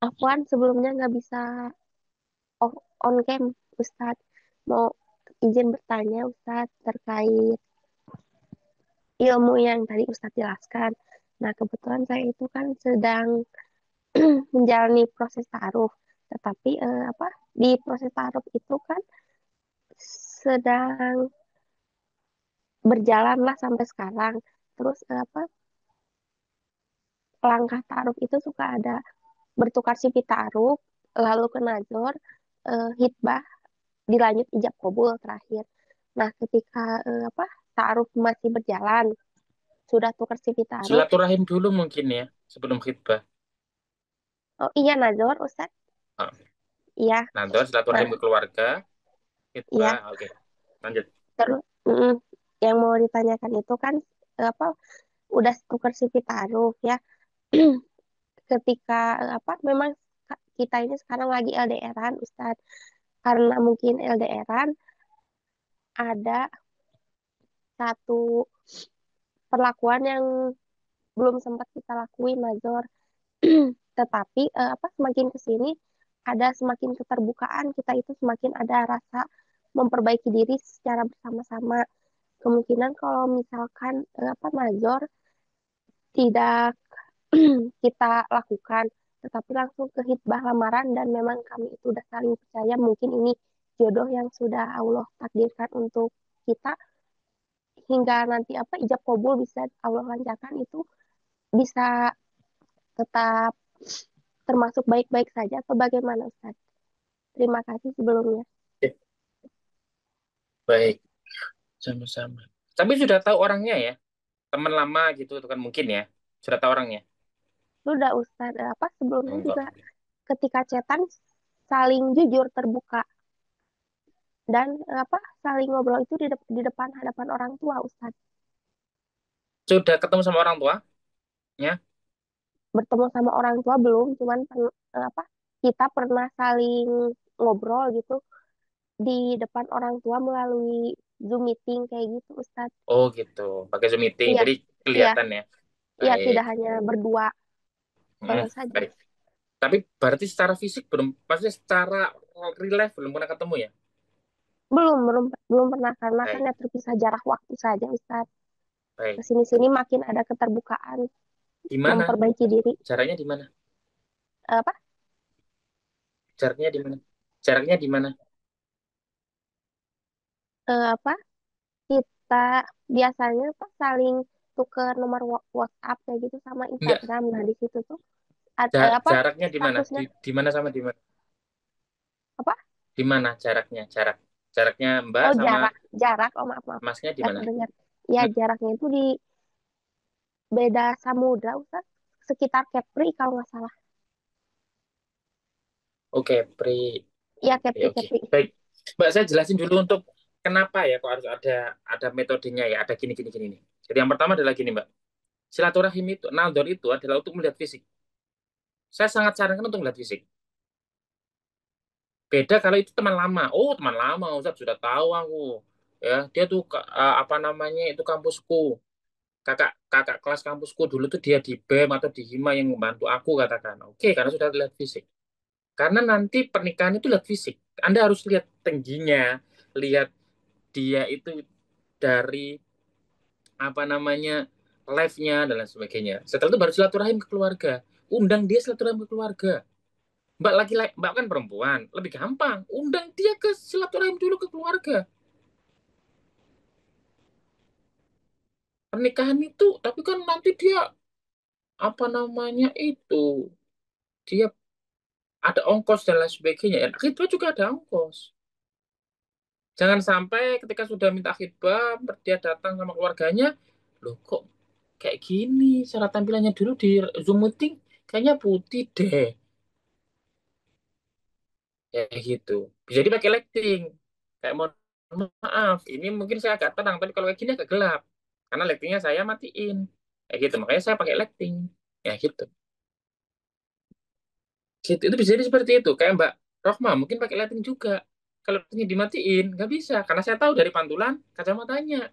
Afwan sebelumnya nggak bisa on cam Ustadz. Mau izin bertanya Ustadz terkait ilmu yang tadi Ustadz jelaskan. Nah, kebetulan saya itu kan sedang menjalani proses taruh. Tetapi di proses taruh itu kan sedang berjalan lah sampai sekarang. Terus langkah taruh itu suka ada bertukar sifat taruh, lalu ke nazar, hitbah, dilanjut ijab kabul terakhir. Nah, ketika taruh masih berjalan, sudah tukar sifat taruh. Silaturahim dulu mungkin ya sebelum khitbah. Oh iya nazar Ustaz. Ah, Iya. Nazar Nah, silaturahim ke keluarga, khitbah. iya. Oke, lanjut. Terus yang mau ditanyakan itu kan udah tukar sifat taruh ya. Ketika memang kita ini sekarang lagi LDRan Ustadz, karena mungkin LDRan ada satu perlakuan yang belum sempat kita lakuin Mazor. Tetapi semakin ke sini ada semakin keterbukaan, kita itu semakin ada rasa memperbaiki diri secara bersama-sama. Kemungkinan kalau misalkan Mazor tidak kita lakukan, tetapi langsung ke hitbah lamaran dan memang kami itu udah saling percaya mungkin ini jodoh yang sudah Allah takdirkan untuk kita hingga nanti ijab kabul bisa Allah lancarkan itu bisa tetap termasuk baik-baik saja atau bagaimana Ustaz? Terima kasih sebelumnya. Oke, baik, sama-sama. Tapi sudah tahu orangnya ya, teman lama gitu itu kan mungkin ya, sudah tahu orangnya. Sudah Ustaz, sebelumnya Enggak. juga ketika cetan saling jujur terbuka dan saling ngobrol itu di depan hadapan orang tua Ustaz. Sudah ketemu sama orang tuanya? Bertemu sama orang tua belum, cuman kita pernah saling ngobrol gitu di depan orang tua melalui Zoom meeting kayak gitu Ustaz. Oh gitu, pakai Zoom meeting, Iya, jadi iya, kelihatan ya. iya Baik. tidak hanya berdua saja. Baik. Tapi berarti secara fisik belum, maksudnya secara real life belum pernah ketemu ya? Belum, belum, belum pernah karena kan Baik, ya terpisah jarak waktu saja Ustaz. baik. Kesini-sini makin ada keterbukaan Di mana? memperbaiki diri. Jaraknya di mana? Apa? Jaraknya di mana? Jaraknya di mana? Apa? Kita biasanya saling tuker nomor WhatsApp kayak gitu sama Enggak, Instagram. Nah, di situ tuh jaraknya di mana? statusnya Di mana sama di mana? apa? Di mana jaraknya? Jaraknya Mbak Oh, sama jarak, jarak. Oh, maaf, maaf. Masnya di Nggak mana? kedengar. Ya, Hmm, jaraknya itu di beda samudra, Ustaz. Sekitar Kepri kalau nggak salah. Oke, Pri. Iya, Oke, Kepri, oke. Kepri. Baik. Mbak, saya jelasin dulu untuk kenapa ya kok harus ada metodenya ya, ada gini gini gini nih. Jadi yang pertama adalah gini, Mbak. Silaturahim itu, naldor itu adalah untuk melihat fisik. Saya sangat sarankan untuk melihat fisik. Beda kalau itu teman lama. Oh, teman lama, Ustaz sudah tahu aku. Ya, dia tuh apa namanya itu kampusku. Kakak kakak kelas kampusku dulu tuh dia di BEM atau di Hima yang membantu aku katakan. Oke, karena sudah lihat fisik. Karena nanti pernikahan itu lihat fisik. Anda harus lihat tingginya, lihat dia itu dari apa namanya live-nya dan lain sebagainya. Setelah itu baru silaturahim ke keluarga. Undang dia silaturahim ke keluarga. Mbak laki-laki, Mbak kan perempuan, lebih gampang. Undang dia ke silaturahim dulu ke keluarga. Pernikahan itu, tapi kan nanti dia apa namanya itu, dia ada ongkos dan lain sebagainya. Ya, khidbah juga ada ongkos. Jangan sampai ketika sudah minta khidbah, dia datang sama keluarganya, loh kok kayak gini, cara tampilannya dulu di Zoom meeting, kayaknya putih deh. Kayak gitu. Bisa dipakai lighting. Kayak mohon maaf, ini mungkin saya agak tenang, tapi kalau kayak gini agak gelap. Karena lightingnya saya matiin. Kayak gitu, makanya saya pakai lighting. Ya gitu. Gitu. Itu bisa jadi seperti itu. Kayak Mbak Rohma mungkin pakai lighting juga. Kalau lightingnya dimatiin, nggak bisa. Karena saya tahu dari pantulan kacamatanya.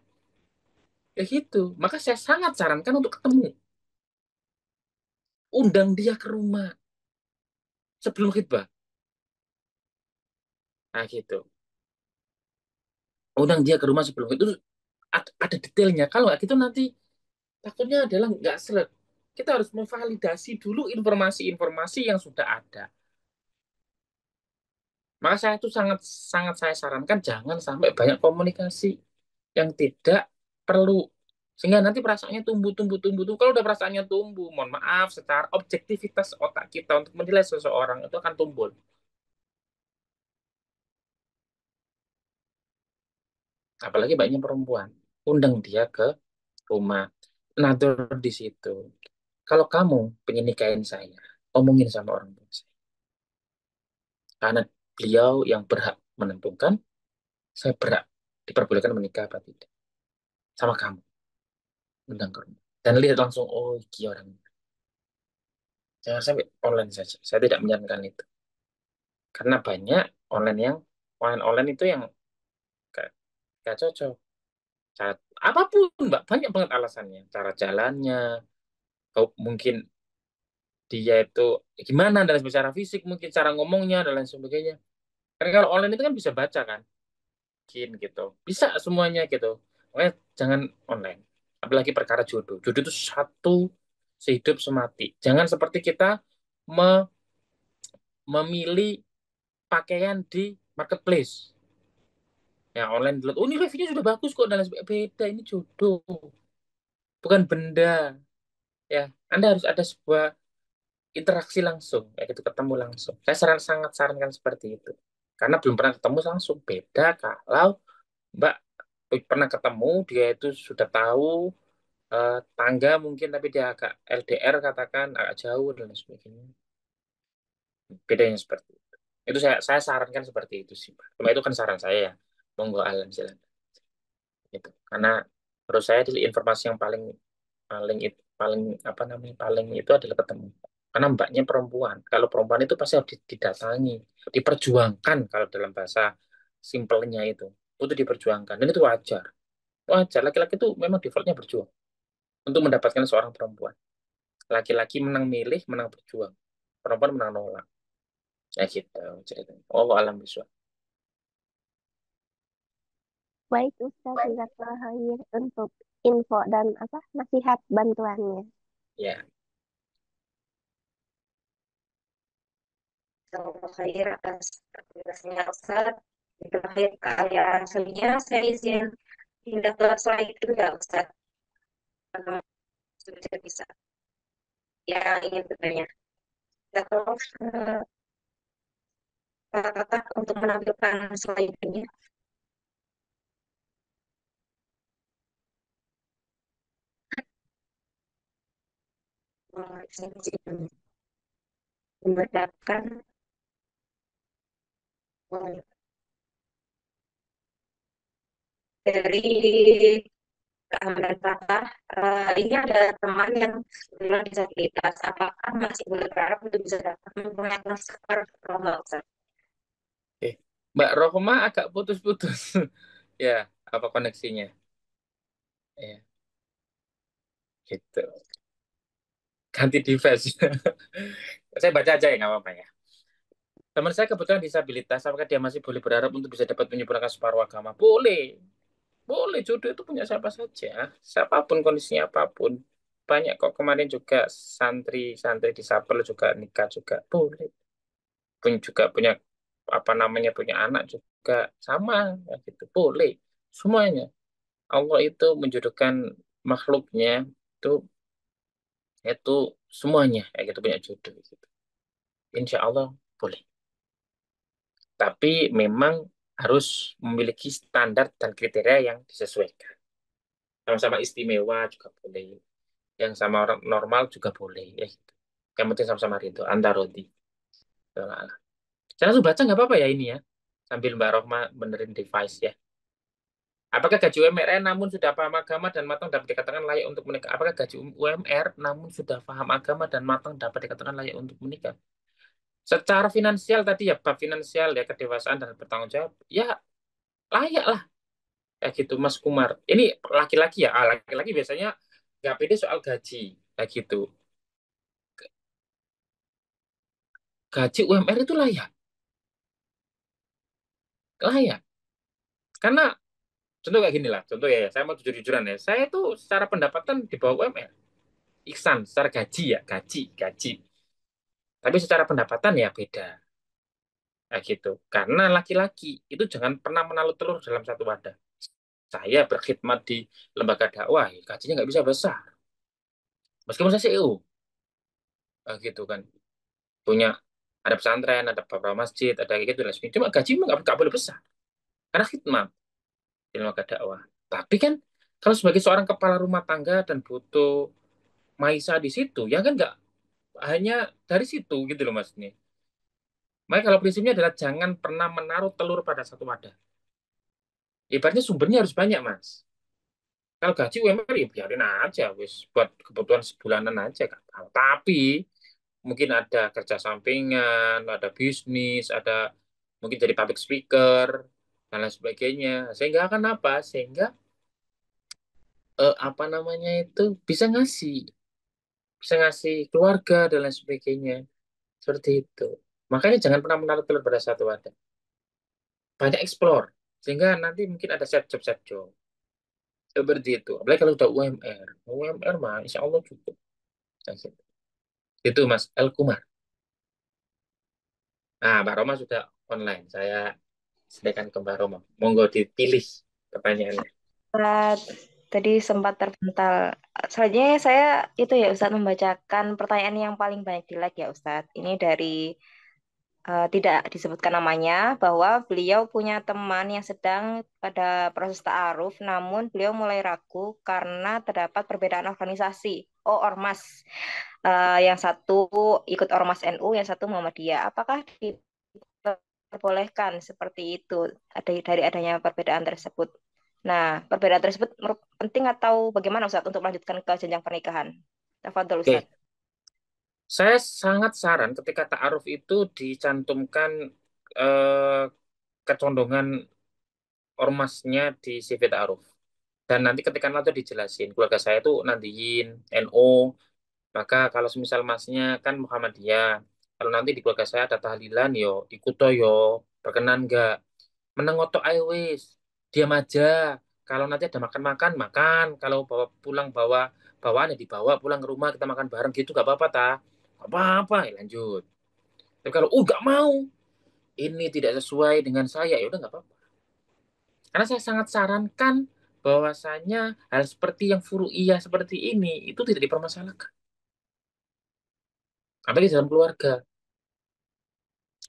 Ya gitu. Maka saya sangat sarankan untuk ketemu. Undang dia ke rumah sebelum khidbah. Nah gitu. Undang dia ke rumah sebelum itu, ada detailnya. Kalau nggak gitu nanti takutnya adalah nggak seret. Kita harus memvalidasi dulu informasi-informasi yang sudah ada. Maka saya itu sangat sangat saya sarankan jangan sampai banyak komunikasi yang tidak perlu. Sehingga nanti perasaannya tumbuh, tumbuh, tumbuh, tumbuh. Kalau udah perasaannya tumbuh, mohon maaf, secara objektivitas otak kita untuk menilai seseorang itu akan tumbuh. Apalagi banyak perempuan. Undang dia ke rumah. Natur di situ. Kalau kamu pengen nikahin saya, omongin sama orang tua saya. Karena beliau yang berhak menentukan, saya berhak diperbolehkan menikah apa tidak. Sama kamu, undang ke rumah. Dan lihat langsung, oh iya orang. Jangan sampai online saja. Saya tidak menyarankan itu. Karena banyak online yang, online itu yang gak, gak cocok. Cara, apapun, Mbak, banyak banget alasannya. Cara jalannya, mungkin dia itu gimana, dan secara fisik, mungkin cara ngomongnya, dan lain sebagainya. Karena kalau online itu kan bisa baca kan. Mungkin gitu. Bisa semuanya gitu. Makanya jangan online. Apalagi perkara jodoh. Jodoh itu satu sehidup semati. Jangan seperti kita memilih pakaian di marketplace. Ya online dilihat, oh ini reviewnya sudah bagus kok, dan lain sebagainya. Beda, ini jodoh. Bukan benda. Ya, Anda harus ada sebuah interaksi langsung. Ya gitu, ketemu langsung. Saya sangat sarankan seperti itu. Karena belum pernah ketemu langsung. Beda kalau Mbak pernah ketemu, dia itu sudah tahu tangga mungkin, tapi dia agak LDR katakan, agak jauh dan lain sebagainya. Bedanya seperti itu. Itu saya sarankan seperti itu sih, Pak. Cuma itu kan saran saya ya. Monggo alam silakan. Gitu. Karena menurut saya informasi yang paling paling paling apa namanya, paling itu adalah ketemu. Karena mbaknya perempuan. Kalau perempuan itu pasti harus didatangi, diperjuangkan, kalau dalam bahasa simpelnya itu diperjuangkan, dan itu wajar. Wajar, laki-laki itu memang defaultnya berjuang untuk mendapatkan seorang perempuan. Laki-laki menang milih, menang berjuang. Perempuan menang nolak. Ya gitu ceritanya. Allah alam biswa. Baik Ustaz, jazakallah khair untuk info dan apa nasihat bantuannya. Ya, Jazakallah khair atas penjelasannya Ustaz. Di terakhir kali aslinya saya izin pindah ke slide itu ya Ustaz. Karena sudah bisa. Ya ingin bertanya. Kita tolong kakak untuk menampilkan slide-nya. Saya membedakan dari keamanan Fatah, ini ada teman yang bilang disabilitas. Apakah masih boleh berharap untuk bisa datang menggunakan masker normal? Mbak Rohma agak putus-putus. Ya, apa koneksinya? Ya, gitu. Ganti device. Saya baca aja ya, nggak apa-apa ya. Teman saya kebetulan disabilitas, apakah dia masih boleh berharap untuk bisa dapat menyempurnakan separuh agama? Boleh. Boleh, jodoh itu punya siapa saja. Siapapun kondisinya apapun. Banyak kok kemarin juga santri-santri disabel juga nikah juga. Boleh. Juga punya apa namanya, punya anak juga sama ya gitu. Boleh. Semuanya. Allah itu menjodohkan makhluknya itu semuanya kayak gitu, punya jodoh gitu. Insya Allah boleh. Tapi memang harus memiliki standar dan kriteria yang disesuaikan. Sama-sama istimewa juga boleh. Yang sama orang normal juga boleh. Ya gitu. Yang penting sama-sama ridho. Antarodi. Saya langsung baca nggak apa-apa ya ini ya. Sambil Mbak Rohma benerin device ya. Apakah gaji UMR namun sudah paham agama dan matang dapat dikatakan layak untuk menikah? Apakah gaji UMR namun sudah paham agama dan matang dapat dikatakan layak untuk menikah? Secara finansial tadi ya, bab finansial ya, kedewasaan dan bertanggung jawab, ya layak lah. Kayak gitu Mas Kumar. Ini laki-laki ya, laki-laki biasanya nggak pede soal gaji. Kayak gitu. Gaji UMR itu layak. layak. Karena contoh kayak gini lah, contoh ya, saya mau jujur-jujuran ya, saya itu secara pendapatan di bawah UMR. Iksan, secara gaji ya, gaji. Tapi secara pendapatan ya beda. Nah, gitu. Karena laki-laki itu jangan pernah menaruh telur dalam satu wadah. Saya berkhidmat di lembaga dakwah, ya, gajinya nggak bisa besar. Meskipun saya CEO, nah, gitu kan. Punya ada pesantren, ada beberapa masjid, ada kayak gitu. Cuma gaji nggak boleh besar. Karena khidmat di lembaga dakwah. Tapi kan kalau sebagai seorang kepala rumah tangga dan butuh maisa di situ, ya kan nggak hanya dari situ gitu loh mas. Ini. Makanya kalau prinsipnya adalah jangan pernah menaruh telur pada satu wadah. Ibaratnya sumbernya harus banyak mas. Kalau gaji UMR ya biarin aja, wis buat kebutuhan sebulanan aja kan. Tapi mungkin ada kerja sampingan, ada bisnis, ada mungkin jadi public speaker dan lain sebagainya. Sehingga akan apa? Sehingga apa namanya itu bisa ngasih keluarga dan lain sebagainya. Seperti itu. Makanya jangan pernah menaruh telur pada satu wadah. Banyak explore. Sehingga nanti mungkin ada set job. Seperti itu. Apalagi kalau udah UMR. UMR mah insya Allah cukup. Nah, gitu. Itu Mas Elkumar. Nah, Mbak Roma sudah online. Saya sediakan ke Mbak Roma. Monggo dipilih pertanyaannya. Tadi sempat terpental. Selanjutnya saya itu ya Ustadz membacakan pertanyaan yang paling banyak di like ya Ustadz. Ini dari tidak disebutkan namanya bahwa beliau punya teman yang sedang pada proses ta'aruf, namun beliau mulai ragu karena terdapat perbedaan organisasi. Oh, ormas. Yang satu ikut ormas NU, yang satu Muhammadiyah. Apakah diperbolehkan seperti itu dari adanya perbedaan tersebut? Nah, perbedaan tersebut penting atau bagaimana Ustadz untuk melanjutkan ke jenjang pernikahan? Tafadhol Oke, Ustadz. saya sangat saran ketika ta'aruf itu dicantumkan eh, kecondongan ormasnya di CV ta'aruf. Dan nanti ketika nanti dijelasin, keluarga saya tuh nandiin NU, maka kalau semisal masnya kan Muhammadiyah, kalau nanti di keluarga saya ada tahlilan yo, ikut toh yo, berkenan nggak? Meneng otok ae wis, diam aja. Kalau nanti ada makan-makan, makan. Kalau bawa pulang bawaan ya dibawa pulang ke rumah kita makan bareng gitu gak apa-apa ta? Gak apa-apa, ya lanjut. Tapi kalau nggak mau, ini tidak sesuai dengan saya, ya udah nggak apa-apa. Karena saya sangat sarankan bahwasanya hal seperti yang furu'iyah seperti ini itu tidak dipermasalahkan. Apalagi dalam keluarga,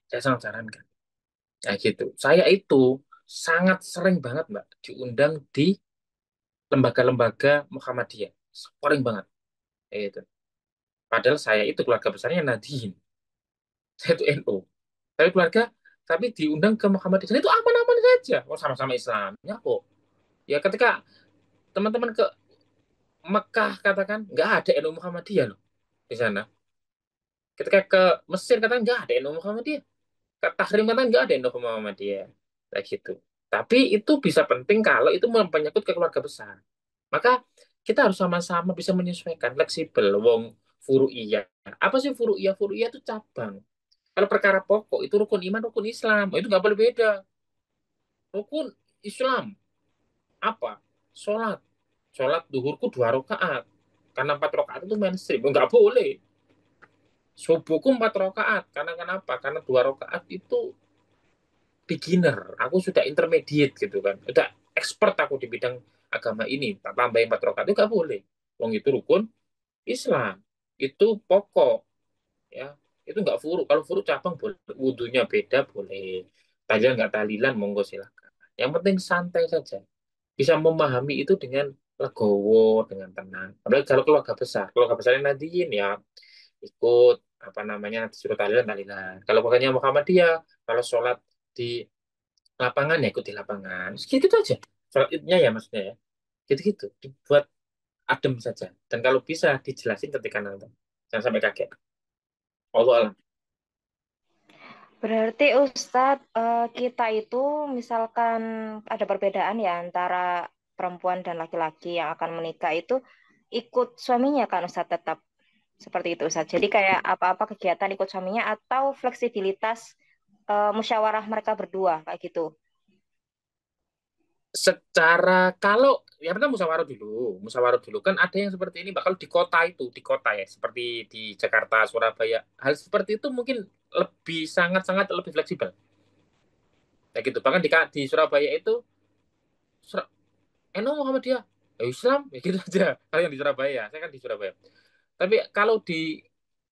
saya sangat sarankan. Nah gitu. Saya itu sangat sering banget Mbak diundang di lembaga-lembaga Muhammadiyah. Sering banget. Itu. Padahal saya itu keluarga besarnya Nadiyin. Saya itu NU. Tapi keluarga, tapi diundang ke Muhammadiyah. Dan itu aman-aman saja. Oh sama-sama Islamnya kok. Ya ketika teman-teman ke Mekah katakan, nggak ada NU Muhammadiyah loh di sana. Ketika ke Mesir katakan nggak ada NU Muhammadiyah. Ke Tahrim katakan nggak ada NU Muhammadiyah. Kayak gitu. Tapi itu bisa penting kalau itu menyangkut ke keluarga besar. Maka kita harus sama-sama bisa menyesuaikan, fleksibel. Wong furu'iyah. Apa sih furu'iyah? Furu'iyah itu cabang. Kalau perkara pokok itu rukun iman, rukun Islam. Itu nggak boleh beda. Rukun Islam apa? Sholat. Sholat duhurku 2 rakaat. Karena 4 rakaat itu mainstream. Nggak boleh. Subuhku 4 rakaat. Karena kenapa? Karena 2 rakaat itu beginner. Aku sudah intermediate gitu kan. Udah expert aku di bidang agama ini. Tak tambahin 4 rakaat itu nggak boleh. Wong itu rukun Islam. Itu pokok. Ya, itu nggak furu. Kalau furu cabang boleh. Wudhunya beda boleh. Tahlilan nggak tahlilan monggo silakan. Yang penting santai saja. Bisa memahami itu dengan legowo, dengan tenang. Apalagi kalau keluarga besarnya nadiin ya ikut apa namanya disuruh tahlilan tahlilan. Kalau bukannya Muhammadiyah, kalau sholat di lapangan ya ikut di lapangan. Gitu aja. Sholat idnya ya maksudnya ya. Gitu-gitu. Dibuat adem saja. Dan kalau bisa dijelasin ketika nonton. Jangan sampai kaget. Allah alam. Berarti Ustadz, kita itu misalkan ada perbedaan ya antara perempuan dan laki-laki yang akan menikah itu ikut suaminya kan Ustadz tetap seperti itu Ustadz. Jadi kayak apa-apa kegiatan ikut suaminya atau fleksibilitas musyawarah mereka berdua kayak gitu. secara kalau ya pertama musyawarah dulu kan ada yang seperti ini bakal di kota ya seperti di Jakarta, Surabaya, hal seperti itu mungkin lebih sangat-sangat lebih fleksibel ya gitu. Bahkan di Surabaya itu Sur- Muhammadiyah ya Islam ya gitu aja. Kalau yang di Surabaya, saya kan di Surabaya. Tapi kalau di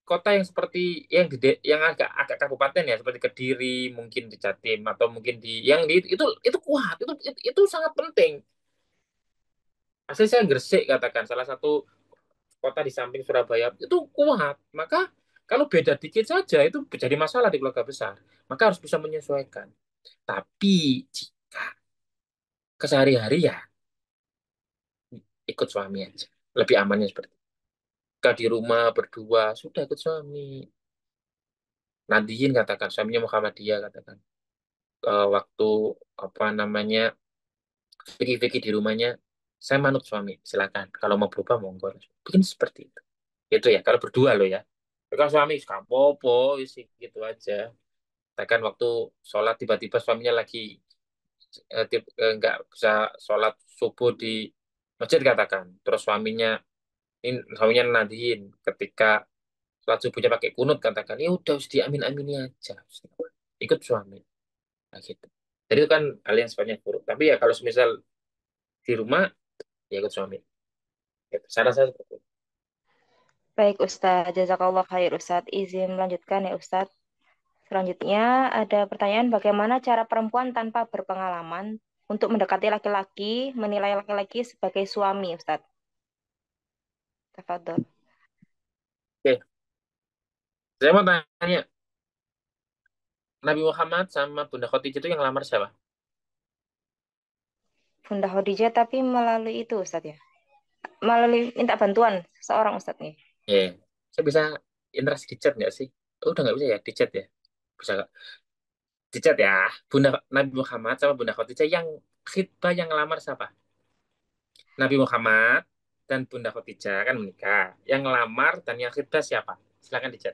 kota yang seperti yang agak agak kabupaten ya seperti Kediri, mungkin di Jatim atau mungkin di yang di itu kuat, itu sangat penting. Asli saya Gresik katakan salah satu kota di samping Surabaya itu kuat. Maka kalau beda dikit saja itu menjadi masalah di keluarga besar. Maka harus bisa menyesuaikan. Tapi jika kesehari-hari ya ikut suami aja. Lebih amannya seperti itu. Jika di rumah berdua sudah ikut suami. Nadiin katakan suaminya Muhammadiyah katakan. Waktu apa namanya Vicky di rumahnya saya manut suami silakan kalau mau berubah monggo bikin seperti itu ya kalau berdua loh ya. Kalau suami skampopo isi gitu aja. Bahkan waktu sholat tiba-tiba suaminya lagi nggak bisa sholat subuh di masjid katakan. Terus suaminya nadiin ketika sholat subuhnya pakai kunut katakan. Ya udah harus diamin-amini aja. Ikut suami. Nah, gitu. Jadi itu kan hal yang sifatnya buruk. Tapi ya kalau misal di rumah ya ikut suami. Gitu. Saran saya seperti itu. Baik Ustadz, jazakallah khair Ustadz. Izin melanjutkan ya Ustadz. Selanjutnya ada pertanyaan bagaimana cara perempuan tanpa berpengalaman untuk mendekati laki-laki, menilai laki-laki sebagai suami Ustadz. Tafadhol. Oke, saya mau tanya, Nabi Muhammad sama Bunda Khadijah itu yang lamar siapa? Bunda Khadijah tapi melalui itu Ustadz ya. Melalui minta bantuan seorang Ustadz nih. Saya bisa interaksi di chat nggak sih? Oh, udah nggak bisa ya di chat ya? Bisa nggak? Di chat ya. Nabi Muhammad sama Bunda Khadijah yang khitbah yang lamar siapa? Nabi Muhammad dan Bunda Khadijah kan menikah. Yang lamar dan yang khitbah siapa? Silakan di chat.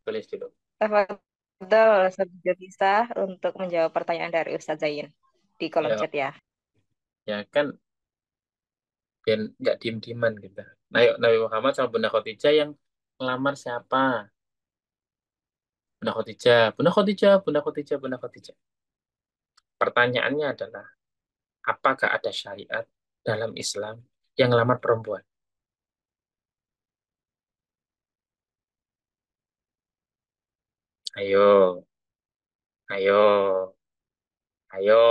Tulis dulu. Tafadhol Ustadz bisa untuk menjawab pertanyaan dari Ustadz Zain di kolom Ya, chat ya. ya kan biar nggak diem-dieman gitu. Nah, yuk, Nabi Muhammad sama Bunda Khadijah yang ngelamar siapa? Bunda Khadijah, Bunda Khadijah, Bunda Khadijah, Bunda Khadijah. Pertanyaannya adalah, apakah ada syariat dalam Islam yang ngelamar perempuan? Ayo, ayo, ayo.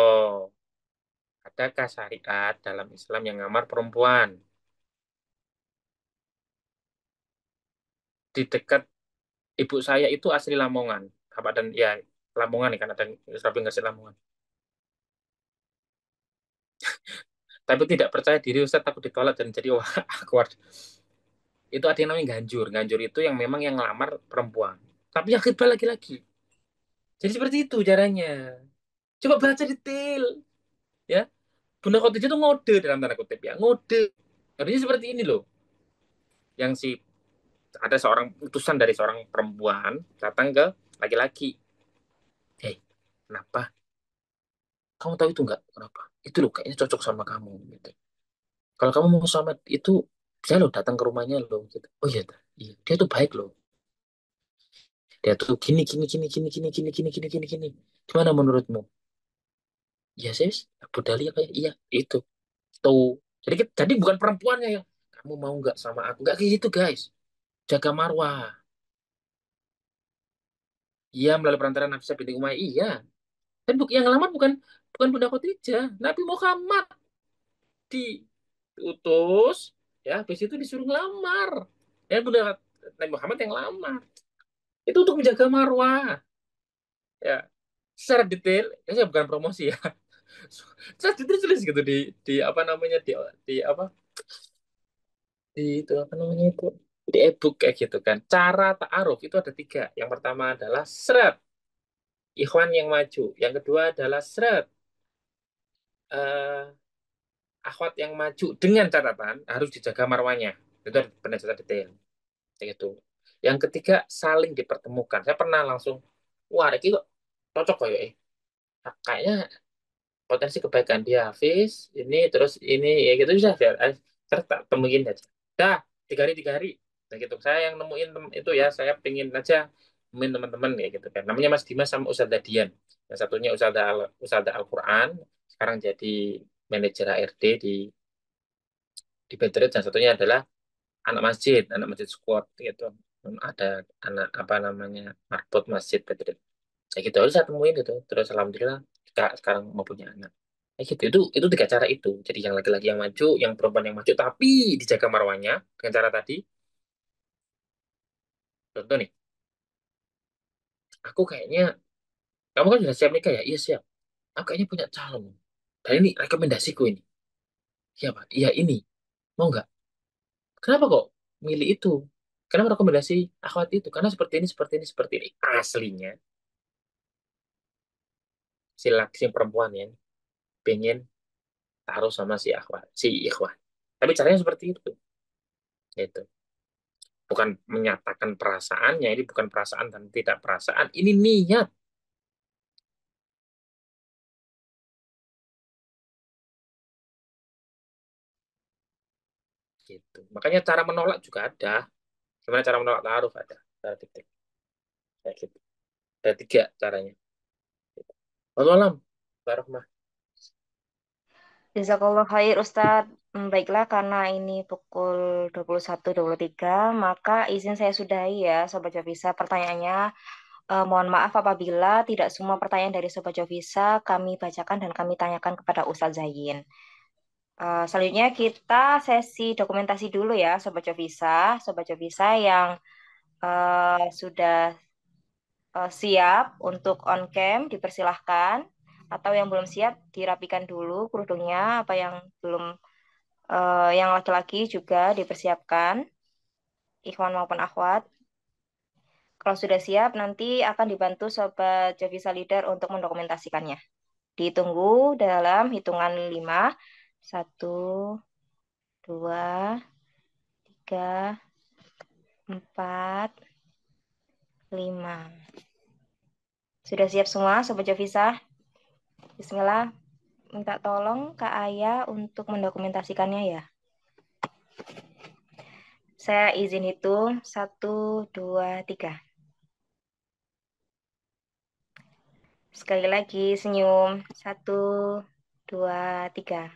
Adakah syariat dalam Islam yang ngelamar perempuan? Di dekat ibu saya itu asli Lamongan. Apa dan ya Lamongan nih kan ada Israel ngasih Lamongan. Tapi tidak percaya diri Ustaz takut ditolak dan jadi wah awkward. Itu ada yang namanya ganjur. Ganjur itu yang memang yang ngelamar perempuan. Tapi yang khidbah laki-laki. Jadi seperti itu caranya. Coba baca detail, ya. Bunda Khadijah itu ngode dalam tanda kutip ya, ngode. Artinya seperti ini loh. Yang si ada seorang utusan dari seorang perempuan datang ke laki-laki. Hei, kenapa? Kamu tahu itu enggak? Kenapa? Itu loh kayaknya cocok sama kamu gitu. Kalau kamu mau sama itu bisa loh datang ke rumahnya loh gitu. Oh iya, iya. Dia tuh baik loh. Dia tuh gini gini gini gini gini gini gini gini gini gini. Gimana menurutmu? Iya, sis. Abu Dali ya kayak iya itu. Tuh. Jadi bukan perempuannya yang kamu mau nggak sama aku? Nggak kayak gitu, guys. Jaga marwah. Iya, melalui perantara Nafisa binti Umayyah. Iya. Dan yang ngelamar bukan bukan Bunda Khadijah. Nabi Muhammad diutus, ya, habis itu disuruh ngelamar. Ya, Nabi Muhammad yang lamar. Itu untuk menjaga marwah. Ya, secara detail, ya saya bukan promosi ya. Secara detail tulis gitu di apa namanya di apa di itu apa namanya itu di e-book kayak gitu kan. Cara ta'aruf itu ada tiga. Yang pertama adalah seret ikhwan yang maju. Yang kedua adalah seret eh, akhwat yang maju dengan catatan harus dijaga marwahnya. Itu ada penjelasan detail. Kayak gitu. Yang ketiga saling dipertemukan. Saya pernah langsung, wah ini kok cocok kok ya. Kayaknya potensi kebaikan dia hafiz ini terus ini ya gitu bisa biar terus tak temuin aja dah 3 hari nah gitu saya yang nemuin itu ya saya pingin aja nemuin teman-teman ya gitu kan namanya Mas Dimas sama Ustadz Dian yang satunya Ustadz Al-Quran sekarang jadi manajer HRD di Bedret dan satunya adalah anak masjid squad gitu ada anak apa namanya marbot masjid Bedret ya gitu harus saya temuin gitu terus alhamdulillah sekarang mau punya anak ya gitu itu 3 cara itu jadi yang laki-laki yang maju yang perempuan yang maju tapi dijaga marwahnya dengan cara tadi contoh nih aku kayaknya kamu kan sudah siap nikah ya iya siap aku kayaknya punya calon dan ini rekomendasiku ini iya pak iya ini mau nggak kenapa kok milih itu kenapa rekomendasi akhwat itu karena seperti ini seperti ini seperti ini aslinya si laki si perempuan yang pengen taruh sama si akhwat si ikhwan tapi caranya seperti itu itu bukan menyatakan perasaannya ini bukan perasaan dan tidak perasaan ini niat gitu makanya cara menolak juga ada gimana cara menolak taruh ada cara titik kayak gitu ada 3 caranya gitu. Wallahu alam Barohmah. Jazakallah khair Ustadz. Baiklah, karena ini pukul 21.23, maka izin saya sudahi ya, Sobat Jovisa. Pertanyaannya, mohon maaf apabila tidak semua pertanyaan dari Sobat Jovisa kami bacakan dan kami tanyakan kepada Ustadz Zayin. Selanjutnya kita sesi dokumentasi dulu ya, Sobat Jovisa. Sobat Jovisa yang sudah siap untuk on cam, dipersilahkan. Atau yang belum siap, dirapikan dulu kerudungnya. Apa yang belum yang laki-laki juga dipersiapkan, ikhwan maupun akhwat. Kalau sudah siap, nanti akan dibantu Sobat Javisa Leader untuk mendokumentasikannya. Ditunggu dalam hitungan 5. 1, 2, 3, 4, 5. Sudah siap semua Sobat Javisa? Bismillah, minta tolong Kak Aya untuk mendokumentasikannya ya. Saya izin hitung 1, 2, 3. Sekali lagi senyum 1, 2, 3.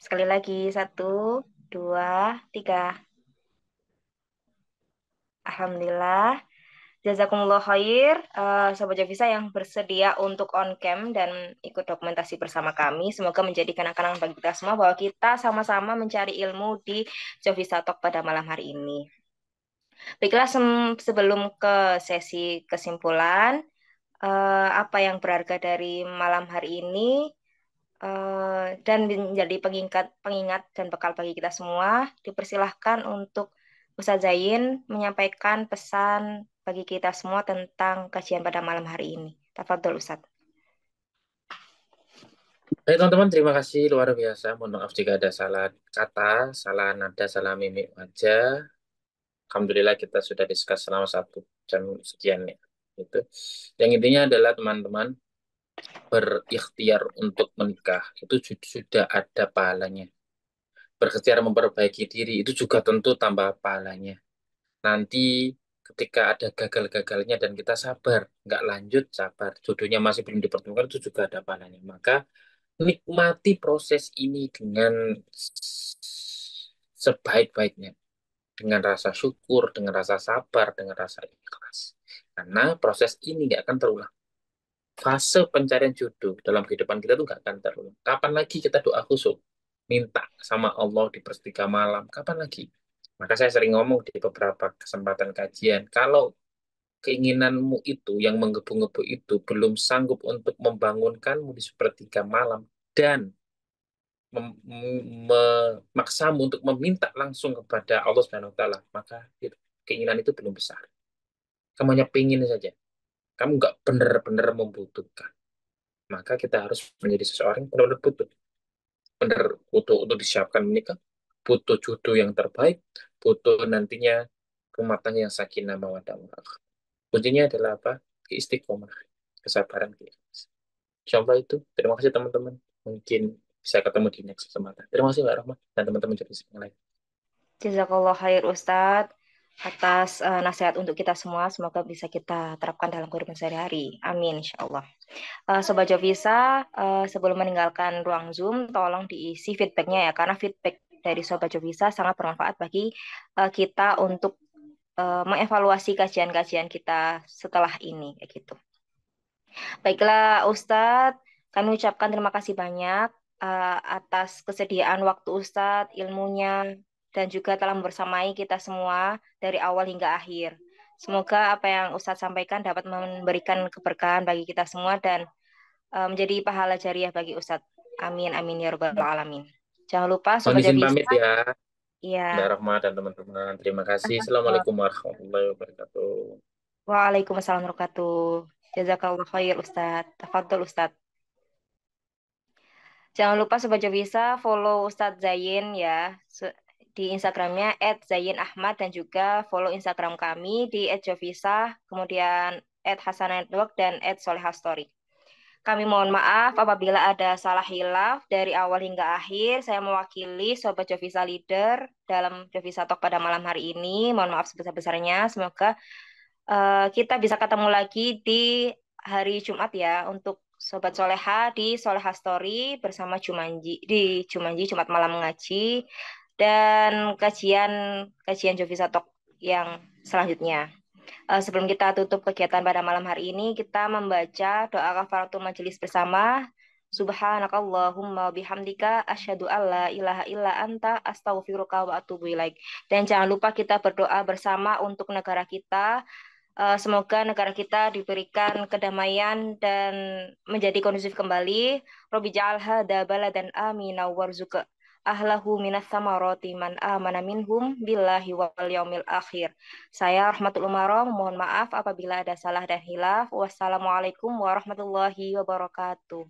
Sekali lagi 1, 2, 3. Alhamdulillah. Jazakumullah khair, Sobat Javisa yang bersedia untuk on cam dan ikut dokumentasi bersama kami. Semoga menjadi kenang-kenangan bagi kita semua bahwa kita sama-sama mencari ilmu di Javisa Talk pada malam hari ini. Baiklah, sebelum ke sesi kesimpulan, apa yang berharga dari malam hari ini dan menjadi pengingat dan bekal bagi kita semua, dipersilahkan untuk Ustadz Zain menyampaikan pesan bagi kita semua tentang kajian pada malam hari ini. Tafadhol Ustadz. Baik teman-teman, terima kasih luar biasa. Mohon maaf jika ada salah kata, salah nada, salah mimik wajah. Alhamdulillah kita sudah diskus selama 1 jam sekian ya. Gitu. Yang intinya adalah teman-teman berikhtiar untuk menikah itu sudah ada pahalanya. Berikhtiar memperbaiki diri itu juga tentu tambah pahalanya. Nanti ketika ada gagal-gagalnya dan kita sabar, nggak lanjut, sabar, jodohnya masih belum dipertemukan itu juga ada pahalanya. Maka nikmati proses ini dengan sebaik-baiknya, dengan rasa syukur, dengan rasa sabar, dengan rasa ikhlas. Karena proses ini nggak akan terulang. Fase pencarian jodoh dalam kehidupan kita tuh nggak akan terulang. Kapan lagi kita doa khusyuk, minta sama Allah di sepertiga malam, kapan lagi? Maka saya sering ngomong di beberapa kesempatan kajian, kalau keinginanmu itu, yang menggebu-gebu itu, belum sanggup untuk membangunkanmu di sepertiga malam, dan memaksamu untuk meminta langsung kepada Allah Subhanahu Wa Taala, maka keinginan itu belum besar. Kamu hanya pengen saja. Kamu nggak benar-benar membutuhkan. Maka kita harus menjadi seseorang yang benar-benar butuh. Benar butuh untuk disiapkan menikah, butuh jodoh yang terbaik, butuh nantinya rumah tangga yang sakinah mawaddah warahmah. Kuncinya adalah apa? Istiqomah. kesabaran kita. Insya Allah itu. Terima kasih teman-teman. Mungkin bisa ketemu di next kesempatan. Terima kasih Mbak Rahma dan teman-teman jadi yang lain. Jazakallah khair Ustadz atas nasihat untuk kita semua. Semoga bisa kita terapkan dalam kehidupan sehari-hari. Amin, insya Allah. Sobat Jovisa, sebelum meninggalkan ruang Zoom, tolong diisi feedbacknya ya, karena feedback dari Sobat Jovisa sangat bermanfaat bagi kita untuk mengevaluasi kajian-kajian kita setelah ini, kayak gitu. Baiklah Ustadz, kami ucapkan terima kasih banyak atas kesediaan waktu Ustadz, ilmunya, dan juga telah membersamai kita semua dari awal hingga akhir. Semoga apa yang Ustadz sampaikan dapat memberikan keberkahan bagi kita semua dan menjadi pahala jariah bagi Ustadz. Amin, amin ya rabbal alamin. Jangan lupa Mohon Sobat izin Jovisa. pamit ya, Iya. Mbak Rahma dan teman-teman. Terima kasih. Assalamualaikum warahmatullahi wabarakatuh. Waalaikumsalam warahmatullahi wabarakatuh. Jazakallah khair Ustadz. Tafadhol Ustadz. Jangan lupa Sobat Jovisa follow Ustadz Zain ya di Instagramnya @zainahmad dan juga follow Instagram kami di @jovisa, kemudian @hasanatwork dan @solehastory. Kami mohon maaf apabila ada salah hilaf dari awal hingga akhir. Saya mewakili Sobat Jovisa Leader dalam Jovisa Talk pada malam hari ini. Mohon maaf sebesar-besarnya. Semoga kita bisa ketemu lagi di hari Jumat ya untuk Sobat Soleha di Soleha Story bersama Jumanji di Jumanji Jumat malam mengaji dan kajian Jovisa Talk yang selanjutnya. Sebelum kita tutup kegiatan pada malam hari ini, kita membaca doa kafaratul majelis bersama. Subhanakallahumma bihamdika asyhadu alla ilaha illa anta astaghfiruka wa atubu ilaik. Dan jangan lupa kita berdoa bersama untuk negara kita. Semoga negara kita diberikan kedamaian dan menjadi kondusif kembali. Robbi ja'al hadza baladan amina warzuq ahlahu minas samarati man amana minhum billahi wal yaumil akhir. Saya Rahmatul Umaroh, mohon maaf apabila ada salah dan hilaf. Wassalamualaikum warahmatullahi wabarakatuh.